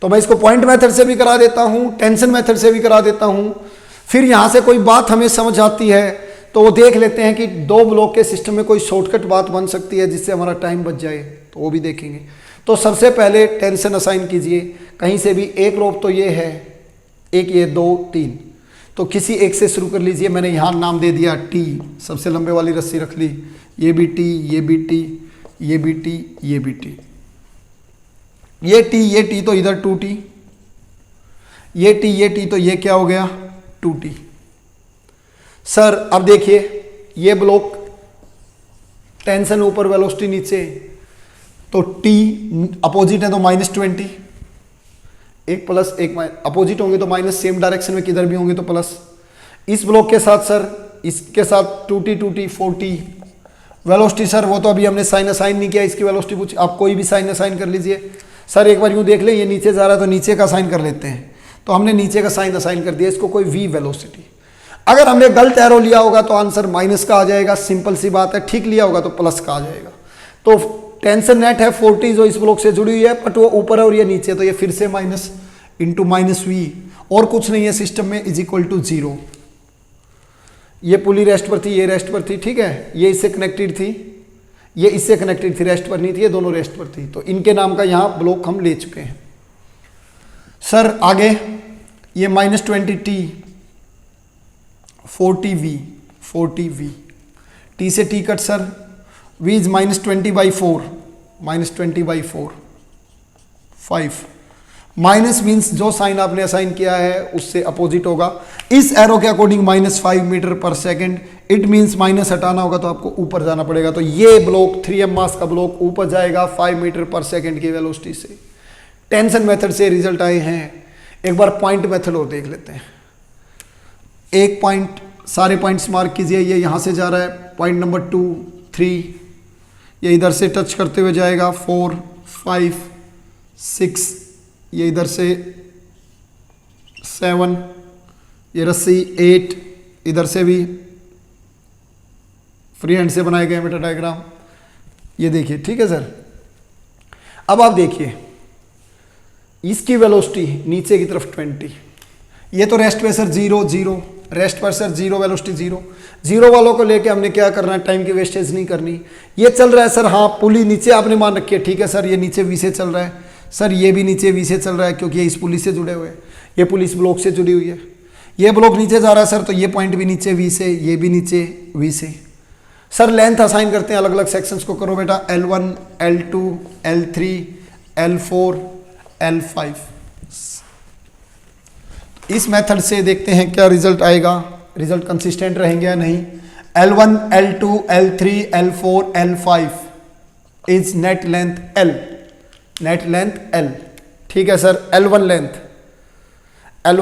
तो मैं इसको पॉइंट मेथड से भी करा देता हूं, टेंशन मेथड से भी करा देता हूं। फिर यहां से कोई बात हमें समझ आती है तो वो देख लेते हैं कि दो ब्लॉक के सिस्टम में कोई शॉर्टकट बात बन सकती है जिससे हमारा टाइम बच जाए, तो वो भी देखेंगे। तो सबसे पहले टेंशन असाइन कीजिए, कहीं से भी एक रोप तो ये है, एक ये 2 3, तो किसी एक से शुरू कर लीजिए। मैंने यहाँ नाम दे दिया T, सबसे लंबे वाली रस्सी रख ली, ये भी T, ये भी T, ये भी T, ये भी T, ये T तो इधर 2T, ये T तो ये क्या हो गया 2T। सर अब देखिए ये ब्लॉक टेंशन ऊपर वेलोसिटी नीचे, तो T अपोजिट है तो -20, एक प्लस एक माइनस, अपोजिट होंगे तो माइनस, सेम डायरेक्शन में किधर भी होंगे तो प्लस। इस ब्लॉक के साथ सर, इसके साथ 2T 4T वेलोसिटी, सर वो तो अभी हमने साइन असाइन नहीं किया, इसकी वेलोसिटी पूछ, आप कोई भी साइन असाइन कर लीजिए। सर एक बार यूँ देख लें, ये नीचे जा रहा है तो नीचे का साइन कर लेते हैं, तो हमने नीचे का साइन असाइन कर दिया, इसको कोई V वेलोसिटी। अगर हमने गलत एरो लिया होगा तो आंसर माइनस का आ जाएगा, सिंपल सी बात है, ठीक लिया होगा तो प्लस का आ जाएगा। तो टेंशन नेट है 40 जो इस ब्लॉक से जुड़ी हुई है, बट वो ऊपर है और ये नीचे, तो ये फिर से माइनस इंटू -V, और कुछ नहीं है सिस्टम में, इज इक्वल टू 0। ये पुली रेस्ट पर थी, ये रेस्ट पर थी, ठीक है, ये इससे कनेक्टेड थी, ये इससे कनेक्टेड थी, रेस्ट पर नहीं थी, ये दोनों रेस्ट पर थी, तो इनके नाम का यहाँ ब्लॉक हम ले चुके हैं। सर आगे ये -20T 40V, T से T cut sir, V is -20/4, -20/4 5, minus means जो साइन आपने असाइन किया है उससे अपोजिट होगा। इस एरो के अकॉर्डिंग -5 मीटर पर सेकंड, इट मीन्स माइनस हटाना होगा तो आपको ऊपर जाना पड़ेगा, तो ये ब्लॉक 3m मास का ब्लॉक ऊपर जाएगा 5 मीटर पर सेकंड की वेलोसिटी से। टेंशन मेथड से रिजल्ट आए हैं, एक बार पॉइंट मेथड और देख लेते हैं। एक पॉइंट, सारे पॉइंट्स मार्क कीजिए, ये यहाँ से जा रहा है, पॉइंट नंबर 2 3, ये इधर से टच करते हुए जाएगा 4 5 6, ये इधर से 7, ये रस्सी 8, इधर से भी फ्री हैंड से बनाए गए मीटर डायग्राम, ये देखिए, ठीक है सर। अब आप देखिए इसकी वेलोसिटी नीचे की तरफ 20। ये तो रेस्ट पे सर 0 0, रेस्ट पर सर 0 वेलोसिटी 0 0 वालों को लेके हमने क्या करना है, टाइम की वेस्टेज नहीं करनी। ये चल रहा है सर, हाँ पुली नीचे आपने मान रखी है, ठीक है सर, ये नीचे वी से चल रहा है सर, ये भी नीचे वी से चल रहा है क्योंकि ये इस पुली से जुड़े हुए हैं, ये पुली इस ब्लॉक से जुड़ी हुई है, ये ब्लॉक नीचे जा रहा है सर, तो ये पॉइंट भी नीचे वी से, ये भी नीचे वी से। सर लेंथ असाइन करते हैं अलग अलग सेक्शंस को, करो बेटा L1 L2 L3 L4 L5। इस मेथड से देखते हैं क्या रिजल्ट आएगा, रिजल्ट कंसिस्टेंट रहेंगे या नहीं। L1 L2 L3 L4 L5 is net length L, net length L, ठीक है सर। L1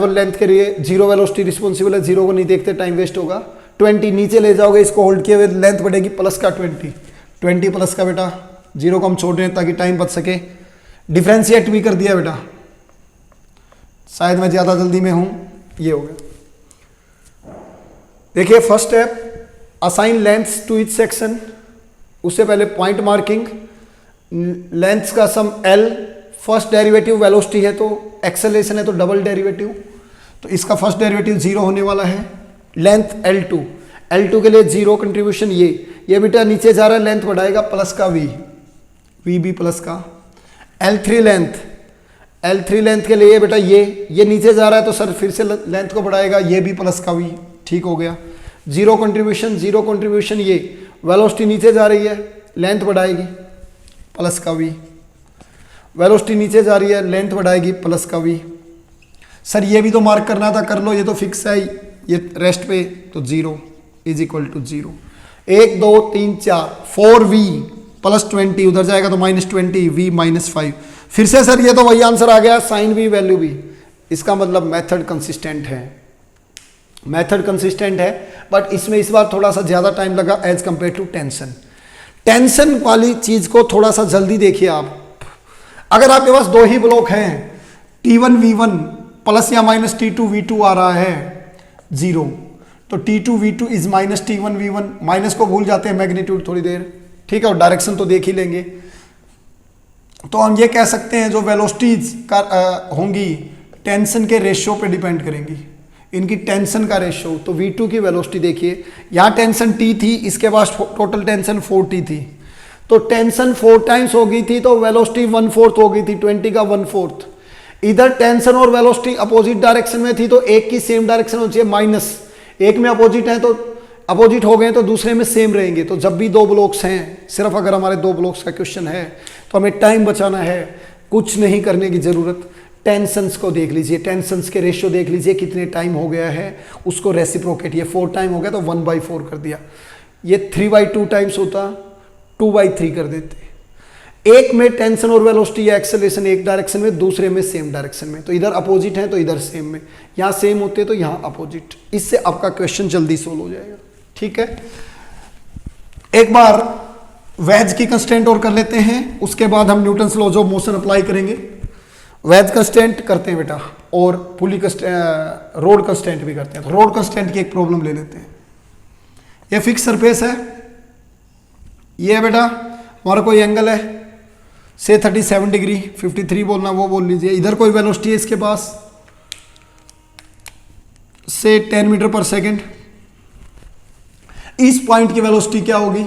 लेंथ के लिए 0 वेलोसिटी रिस्पॉन्सिबल है, 0 को नहीं देखते टाइम वेस्ट होगा। 20 नीचे ले जाओगे, इसको होल्ड किए हुए लेंथ बढ़ेगी प्लस का 20 प्लस का बेटा, 0 को हम छोड़ रहे हैं ताकि टाइम बच सके। डिफ्रेंशिएट भी कर दिया बेटा, शायद मैं ज़्यादा जल्दी में हूँ, ये हो गया। देखिए first step, assign lengths to each section. उससे पहले पॉइंट मार्किंग, लेंथ्स का sum L, first derivative velocity है तो एक्सेलरेशन है तो डबल डेरिवेटिव, तो इसका फर्स्ट डेरिवेटिव 0 होने वाला है। लेंथ L2 के लिए 0 कंट्रीब्यूशन, ये बेटा नीचे जा रहा है, लेंथ बढ़ाएगा प्लस का V भी प्लस का। L3 लेंथ के लिए बेटा ये नीचे जा रहा है तो सर फिर से लेंथ को बढ़ाएगा, ये भी प्लस का V, ठीक हो गया। 0 कंट्रीब्यूशन, ये वेलोसिटी नीचे जा रही है, लेंथ बढ़ाएगी प्लस का V, वेलोसिटी नीचे जा रही है, लेंथ बढ़ाएगी प्लस का V। सर ये भी तो मार्क करना था, कर लो, ये तो फिक्स है, ये रेस्ट पे तो 0 is equal to 0। 1 2 3 4 4V plus 20, उधर जाएगा तो -20 V -5। फिर से सर ये तो वही आंसर आ गया, साइन भी वैल्यू भी। इसका मतलब मेथड कंसिस्टेंट है, मेथड कंसिस्टेंट है, बट इसमें इस बार थोड़ा सा ज़्यादा टाइम लगा एज कंपेयर टू टेंशन वाली चीज़ को थोड़ा सा जल्दी देखिए आप। अगर आपके पास 2 ही ब्लॉक हैं, T1 V1 प्लस या माइनस T2 V2 आ रहा है 0, तो T2 V2 is minus T1 V1, minus को भूल जाते हैं मैग्नीट्यूड थोड़ी देर, ठीक है, और डायरेक्शन तो देख ही लेंगे। तो हम ये कह सकते हैं जो वेलोसिटीज का होंगी टेंशन के रेशियो पे डिपेंड करेंगी, इनकी टेंशन का रेशियो। तो V2 की वेलोसिटी देखिए, यहाँ टेंशन T थी, इसके पास टोटल टेंशन 4T थी, तो टेंशन 4 टाइम्स हो गई थी तो वेलोसिटी 1/4 हो गई थी, 20 का 1/4। इधर टेंशन और वेलोसिटी अपोजिट डायरेक्शन में थी तो एक की सेम डायरेक्शन होनी चाहिए, माइनस एक में अपोजिट है तो अपोजिट हो गए तो दूसरे में सेम रहेंगे। तो जब भी 2 ब्लॉक्स हैं, सिर्फ अगर हमारे 2 ब्लॉक्स का क्वेश्चन है तो हमें टाइम बचाना है, कुछ नहीं करने की जरूरत। टेंशन्स को देख लीजिए, टेंशन्स के रेशियो देख लीजिए कितने टाइम हो गया है, उसको रेसिप्रोकेट, ये 4 टाइम हो गया तो 1/4 कर दिया। ये 3/2 टाइम्स होता 2/3 कर देते। एक में टेंशन और वेलोसिटी या एक्सेलरेशन एक डायरेक्शन में, दूसरे में सेम डायरेक्शन में, तो इधर अपोजिट है तो इधर सेम में, यहाँ सेम होते तो यहाँ अपोजिट। इससे आपका क्वेश्चन जल्दी सोल्व हो जाएगा, ठीक है। एक बार वेज की कंस्टेंट और कर लेते हैं, उसके बाद हम Newton's laws of motion apply करेंगे। वेज कंस्टेंट करते हैं बेटा, और पुली रोड कंस्टेंट भी करते हैं। तो रोड कंस्टेंट की एक प्रॉब्लम ले लेते हैं। ये फिक्स सरफेस है, ये है बेटा हमारा कोई एंगल है से 37 डिग्री, 53 बोलना वो बोल लीजिए। इधर कोई वेलोसिटी है इसके पास से 10 मीटर पर सेकेंड। इस पॉइंट की वेलोसिटी क्या होगी,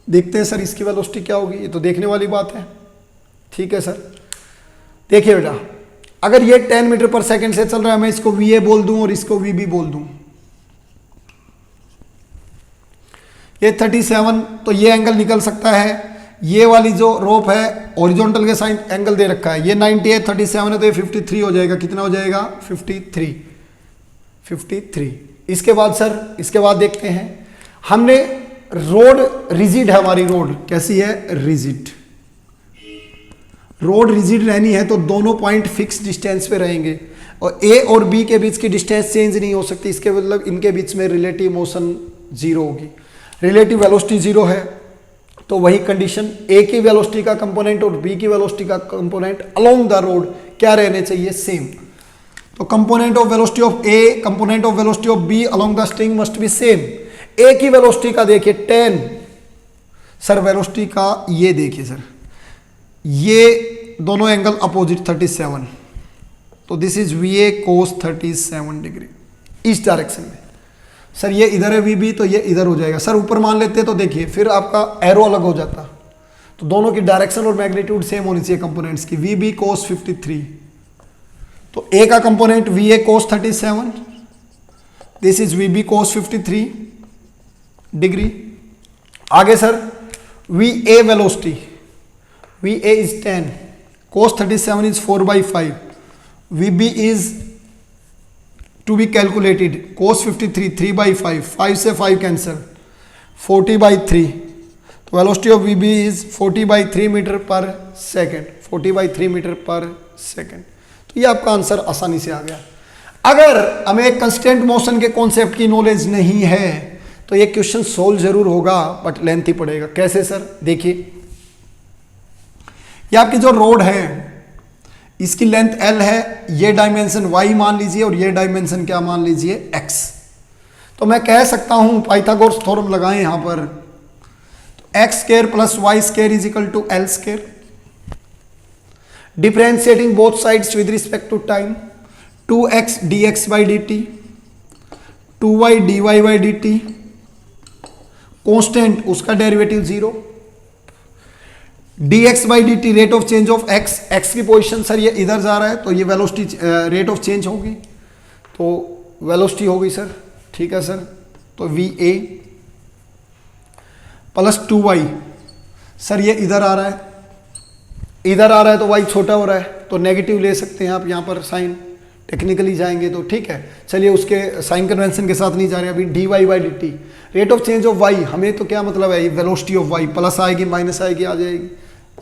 देखते हैं सर इसकी वेलोसिटी क्या होगी, ये तो देखने वाली बात है, ठीक है सर। देखिए बेटा, अगर ये 10 मीटर पर सेकेंड से चल रहा है, मैं इसको VA बोल दूं और इसको VB बोल दूं, ये 37, तो ये एंगल निकल सकता है। ये वाली जो रोप है हॉरिजॉन्टल के साइन एंगल दे रखा है, ये 90 है, 37 है तो ये 53 हो जाएगा। कितना हो जाएगा 53। इसके बाद सर, इसके बाद देखते हैं, हमने रोड रिजिड है, हमारी रोड कैसी है, रिजिड। रोड रिजिड रहनी है तो दोनों पॉइंट फिक्स डिस्टेंस पे रहेंगे और A और B के बीच की डिस्टेंस चेंज नहीं हो सकती। इसके मतलब इनके बीच में रिलेटिव मोशन 0 होगी, रिलेटिव वेलोसिटी 0 है, तो वही कंडीशन A की वेलोसिटी का कंपोनेंट और B की वेलोसिटी का कंपोनेंट अलोंग द रोड क्या रहने चाहिए, सेम। तो component of velocity of A, component of velocity of B along the string must be same. A की वेलोसिटी का देखिए 10, सर वेलोसिटी का ये देखिए सर, ये दोनों एंगल अपोजिट 37, तो this is VA cos 37 degree इस डायरेक्शन में। सर ये इधर है VB, तो ये इधर हो जाएगा। सर ऊपर मान लेते तो देखिए फिर आपका एरो अलग हो जाता, तो दोनों की डायरेक्शन और मैग्नीट्यूड सेम होनी चाहिए कंपोनेंट्स की। VB cos 53, तो ए का component VA cos 37, this is VB cos 53 degree. आगे sir VA velocity, VA is 10, cos 37 is 4/5, VB is to be calculated cos 53 3/5, 5 से 5 कैंसल, 40/3, तो velocity of VB is 40/3 metre per second, 40/3 metre per second. तो ये आपका answer आसानी से आ गया। अगर हमें एक कंस्टेंट मोशन के कॉन्सेप्ट की नॉलेज नहीं है तो ये क्वेश्चन सोल्व जरूर होगा बट लेंथी पड़ेगा। कैसे सर? देखिए ये आपकी जो रोड है इसकी लेंथ L है, ये डायमेंशन Y मान लीजिए और ये डायमेंशन क्या मान लीजिए X। तो मैं कह सकता हूं पाइथागोरस थ्योरम लगाएं यहां पर, तो x² + y² = L²। Differentiating both sides with respect to time, 2x dx/dt, 2y dy/dt, constant उसका derivative 0, dx/dt rate of change of x, x की पोजीशन सर ये इधर जा रहा है तो ये वेलोसिटी रेट ऑफ चेंज होगी, तो वेलोसिटी होगी सर, ठीक है सर। तो VA + 2y, सर ये इधर आ रहा है, इधर आ रहा है तो y छोटा हो रहा है तो नेगेटिव ले सकते हैं आप यहाँ पर साइन, टेक्निकली जाएंगे तो ठीक है। चलिए उसके साइन कन्वेंशन के साथ नहीं जा रहे अभी। dy/dt rate of change of y, हमें तो क्या मतलब है, वेलोसिटी ऑफ y, प्लस आएगी माइनस आएगी आ जाएगी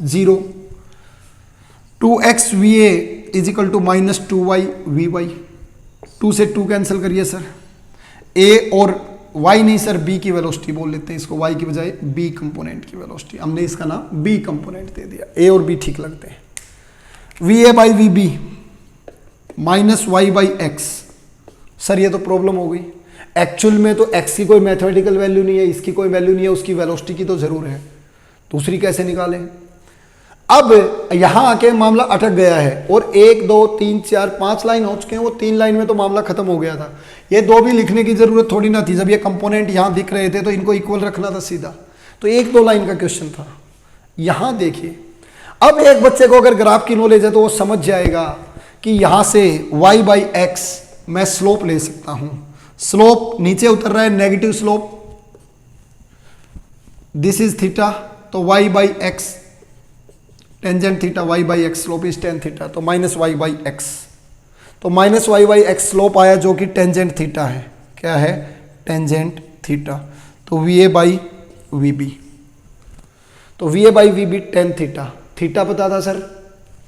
0। 2x VA = -2y VY, 2 से 2 कैंसिल करिए सर। A और y नहीं सर B की वेलोसिटी बोल लेते हैं इसको, y की बजाय B कंपोनेंट की वेलोसिटी, हमने इसका नाम B कंपोनेंट दे दिया। A और B ठीक लगते हैं। VA/VB -y/x, सर ये तो प्रॉब्लम हो गई। एक्चुअल में तो x की कोई मैथमेटिकल वैल्यू नहीं है, इसकी कोई वैल्यू नहीं है, उसकी वेलोसिटी की तो जरूर है, दूसरी कैसे निकालें। अब यहां आके मामला अटक गया है और 1 2 3 4 5 लाइन हो चुके हैं, वो 3 लाइन में तो मामला खत्म हो गया था। ये 2 भी लिखने की जरूरत थोड़ी ना थी, जब ये कंपोनेंट यहां दिख रहे थे तो इनको इक्वल रखना था सीधा, तो 1-2 लाइन का क्वेश्चन था। यहां देखिए अब एक बच्चे को अगर ग्राफ की नॉलेज है तो वो समझ जाएगा कि यहां से y/x मैं स्लोप ले सकता हूं, स्लोप नीचे उतर रहा है, negative slope, this is theta, तो y/x tangent theta, y/x slope is tan theta, तो -y/x, तो -y/x स्लोप आया जो कि टेंजेंट थीटा है। क्या है? Tangent theta. तो VA/VB, तो VA/VB tan थीटा, थीटा पता था सर,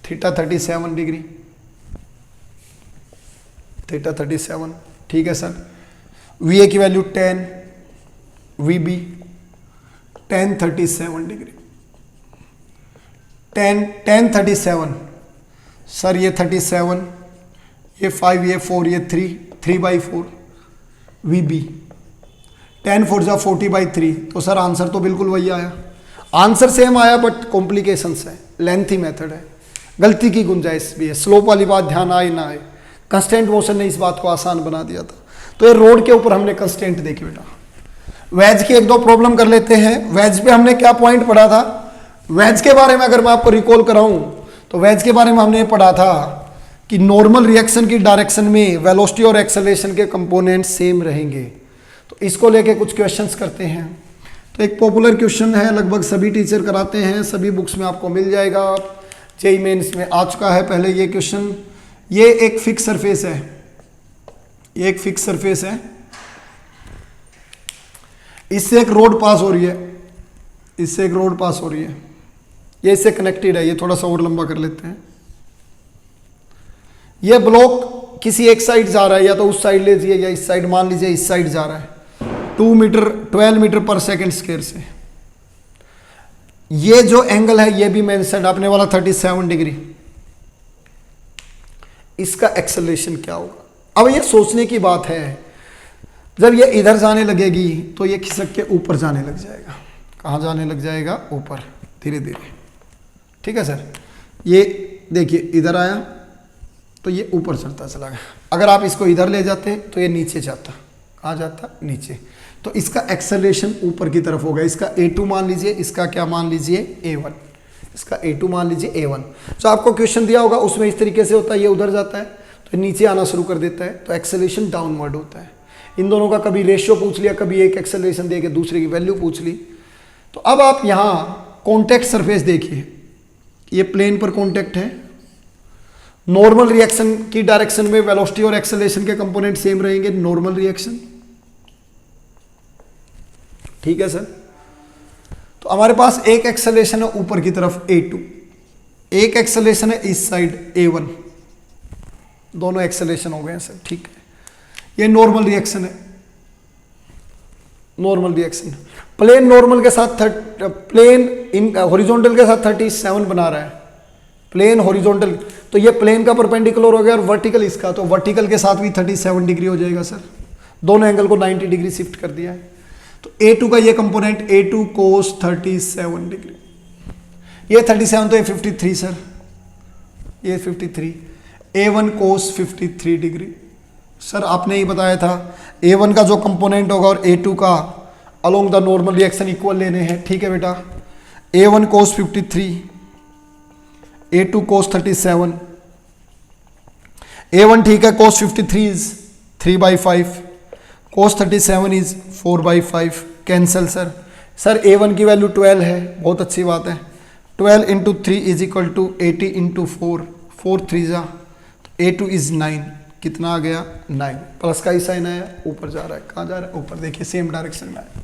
थीटा 37 डिग्री, थीटा 37, ठीक है सर। VA की value 10, VB tan 37 degree, tan 37, sir ये 37, ये 5, ये 4, ये 3/4, VB tan 4 जा 40/3, तो सर आंसर तो बिल्कुल वही आया, आंसर सेम आया बट कॉम्प्लिकेशंस है, लेंथी मेथड है, गलती की गुंजाइश भी है, स्लोप वाली बात ध्यान आए ना आए, कंस्टेंट मोशन ने इस बात को आसान बना दिया था। तो ये रोड के ऊपर हमने कंस्टेंट देखी बेटा। वेज की 1-2 प्रॉब्लम कर लेते हैं। वेज पे हमने क्या पॉइंट पढ़ा था? वेज के बारे में अगर मैं आपको रिकॉल कराऊं तो वेज के बारे में हमने पढ़ा था कि नॉर्मल रिएक्शन की डायरेक्शन में वेलोसिटी और एक्सेलरेशन के कंपोनेंट सेम रहेंगे। तो इसको लेके कुछ क्वेश्चंस करते हैं। तो एक पॉपुलर क्वेश्चन है, लगभग सभी टीचर कराते हैं, सभी बुक्स में आपको मिल जाएगा, जेईई मेंस में आ चुका है पहले ये क्वेश्चन। ये एक फिक्स सरफेस है, ये एक फिक्स सरफेस है, इससे एक रोड पास हो रही है, इससे एक रोड पास हो रही है, ये इससे कनेक्टेड है। ये थोड़ा सा और लंबा कर लेते हैं। ये ब्लॉक किसी एक साइड जा रहा है, या तो उस साइड ले लीजिए या इस साइड, मान लीजिए इस साइड जा रहा है 12 मीटर पर सेकेंड स्क्वायर से। ये जो एंगल है ये भी मेंशन आपने वाला 37 डिग्री, इसका एक्सेलरेशन क्या होगा? अब ये सोचने की बात है, जब ये इधर जाने लगेगी तो ये खिसक के ऊपर जाने लग जाएगा। कहाँ जाने लग जाएगा? ऊपर, धीरे धीरे, ठीक है सर। ये देखिए इधर आया, तो ये ऊपर चढ़ता चला गया। अगर आप इसको इधर ले जाते तो ये नीचे जाता, कहाँ जाता, नीचे। तो इसका एक्सेलरेशन ऊपर की तरफ होगा। इसका A2 मान लीजिए, इसका क्या मान लीजिए, A1, इसका A2 मान लीजिए A1। जो आपको क्वेश्चन दिया होगा उसमें इस तरीके से होता है, ये उधर जाता है तो नीचे आना शुरू कर देता है, तो एक्सेलरेशन डाउनवर्ड होता है। इन दोनों का कभी रेशियो पूछ लिया, कभी एक एक्सेलरेशन दे के दूसरे की वैल्यू पूछ ली। तो अब आप यहाँ कॉन्टैक्ट सरफेस देखिए, ये प्लेन पर कॉन्टैक्ट है। नॉर्मल रिएक्शन की डायरेक्शन में वेलोसिटी और एक्सेलरेशन के कंपोनेंट सेम रहेंगे, नॉर्मल रिएक्शन, ठीक है सर। तो हमारे पास एक एक्सेलरेशन है ऊपर की तरफ A2, एक एक्सेलरेशन है इस साइड A1, दोनों एक्सेलरेशन हो गए हैं सर, ठीक है। ये नॉर्मल रिएक्शन है, नॉर्मल रिएक्शन। प्लेन नॉर्मल के साथ प्लेन इन हॉरिजॉन्टल के साथ 37 बना रहा है, प्लेन हॉरिजॉन्टल, तो ये प्लेन का परपेंडिकुलर हो गया और वर्टिकल इसका, तो वर्टिकल के साथ भी 37 डिग्री हो जाएगा सर। दोनों एंगल को 90 डिग्री शिफ्ट कर दिया है। तो A2 का ये कंपोनेंट A2 कोस 37 डिग्री, ये 37 तो ये 53 सर, ये 53, A1 कोस 53 डिग्री। सर आपने ही बताया था A1 का जो कंपोनेंट होगा और A2 का along the normal reaction equal लेने हैं, ठीक है बेटा। A1 कोस 53, A2 कोस 37, A1 ठीक है, कोस 53 is 3/5, cos 37 is 4/5, cancel sir. Sir A1 की वैल्यू 12 है, बहुत अच्छी बात है। 12 into 3 is equal to 80 into 4, 4 3 जा, तो A2 इज 9, कितना आ गया, 9। प्लस का ही साइन आया, ऊपर जा रहा है, कहाँ जा रहा है, ऊपर, देखिए सेम डायरेक्शन में आया।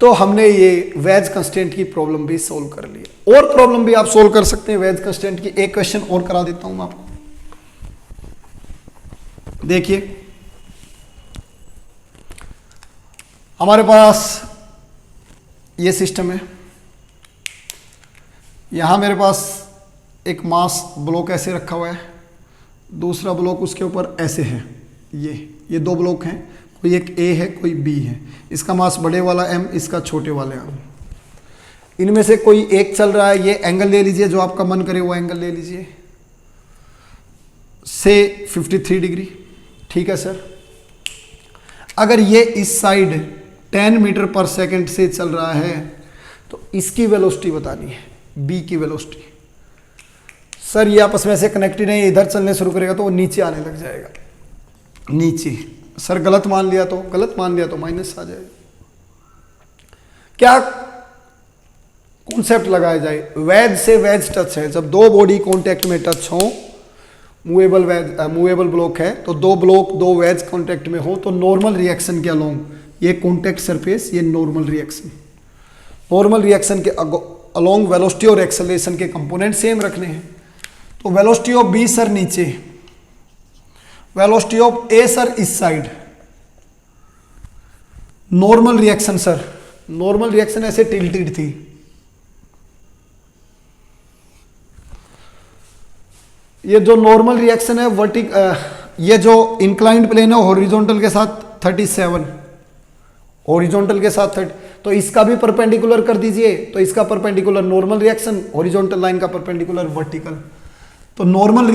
तो हमने ये वेज कंस्टेंट की प्रॉब्लम भी सोल्व कर ली। और प्रॉब्लम भी आप सोल्व कर सकते हैं वेज कंस्टेंट की। एक क्वेश्चन और करा देता हूं मैं आपको, देखिए हमारे पास ये सिस्टम है, यहां मेरे पास एक मास ब्लॉक ऐसे रखा हुआ है, दूसरा ब्लॉक उसके ऊपर ऐसे है, ये दो ब्लॉक हैं, कोई एक A है कोई B है। इसका मास बड़े वाला M, इसका छोटे वाले M। इनमें से कोई एक चल रहा है, ये एंगल ले लीजिए, जो आपका मन करे वो एंगल ले लीजिए, से 53 डिग्री, ठीक है सर। अगर ये इस साइड 10 मीटर पर सेकंड से चल रहा है तो इसकी वेलोसिटी बतानी है, B की वेलोसिटी। सर ये आपस में से कनेक्टेड है, इधर चलने शुरू करेगा तो वो नीचे आने लग जाएगा, नीचे। सर गलत मान लिया तो माइनस आ जाएगा। क्या कॉन्सेप्ट लगाया जाए, वेज से वेज टच है, जब दो बॉडी कांटेक्ट में टच हो, मूवेबल ब्लॉक है तो दो ब्लॉक दो वेज कांटेक्ट में हो, तो नॉर्मल रिएक्शन के अलोंग, ये कांटेक्ट सरफेस, ये नॉर्मल रिएक्शन के अलोंग वेलोसिटी और एक्सेलरेशन के कंपोनेंट सेम रखने हैं। तो वेलोसिटी ऑफ B सर नीचे, वेलोसिटी ऑफ A सर इस side. Normal reaction sir, normal reaction ऐसे टिल्टेड थी, ये जो नॉर्मल रिएक्शन है ये जो इंक्लाइंड प्लेन है हॉरिजॉन्टल के साथ 37, हॉरिजॉन्टल के साथ 30, तो इसका भी परपेंडिकुलर कर दीजिए, तो इसका perpendicular normal reaction, horizontal line का परपेंडिकुलर वर्टिकल। तो नॉर्मल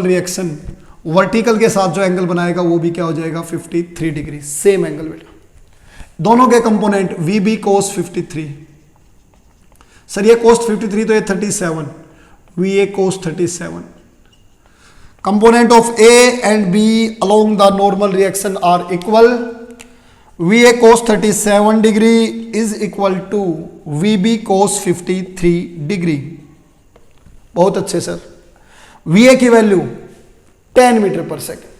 रिएक्शन वर्टिकल के साथ जो एंगल बनाएगा वो भी क्या हो जाएगा, 53 डिग्री, सेम एंगल बेटा। दोनों के कंपोनेंट VB cos 53, सर ये cos 53 तो ये 37, VA cos 37। Component of A and B along the normal reaction are equal, VA cos 37 degree is equal to VB cos 53 degree. बहुत अच्छे सर। VA की value 10 metre per second,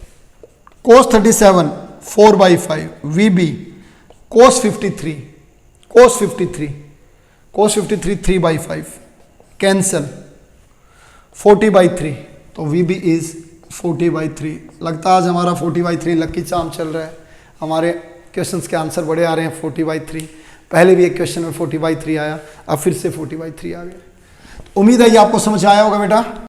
cos 37 4/5, VB cos 53 3/5, cancel 40/3, तो VB is 40/3। लगता है आज हमारा 40/3 lucky charm चल रहा है, हमारे क्वेश्चंस के आंसर बड़े आ रहे हैं 40/3। पहले भी एक क्वेश्चन में 40/3 आया, अब फिर से 40/3 आ गया। उम्मीद है ये आपको समझ आया होगा बेटा।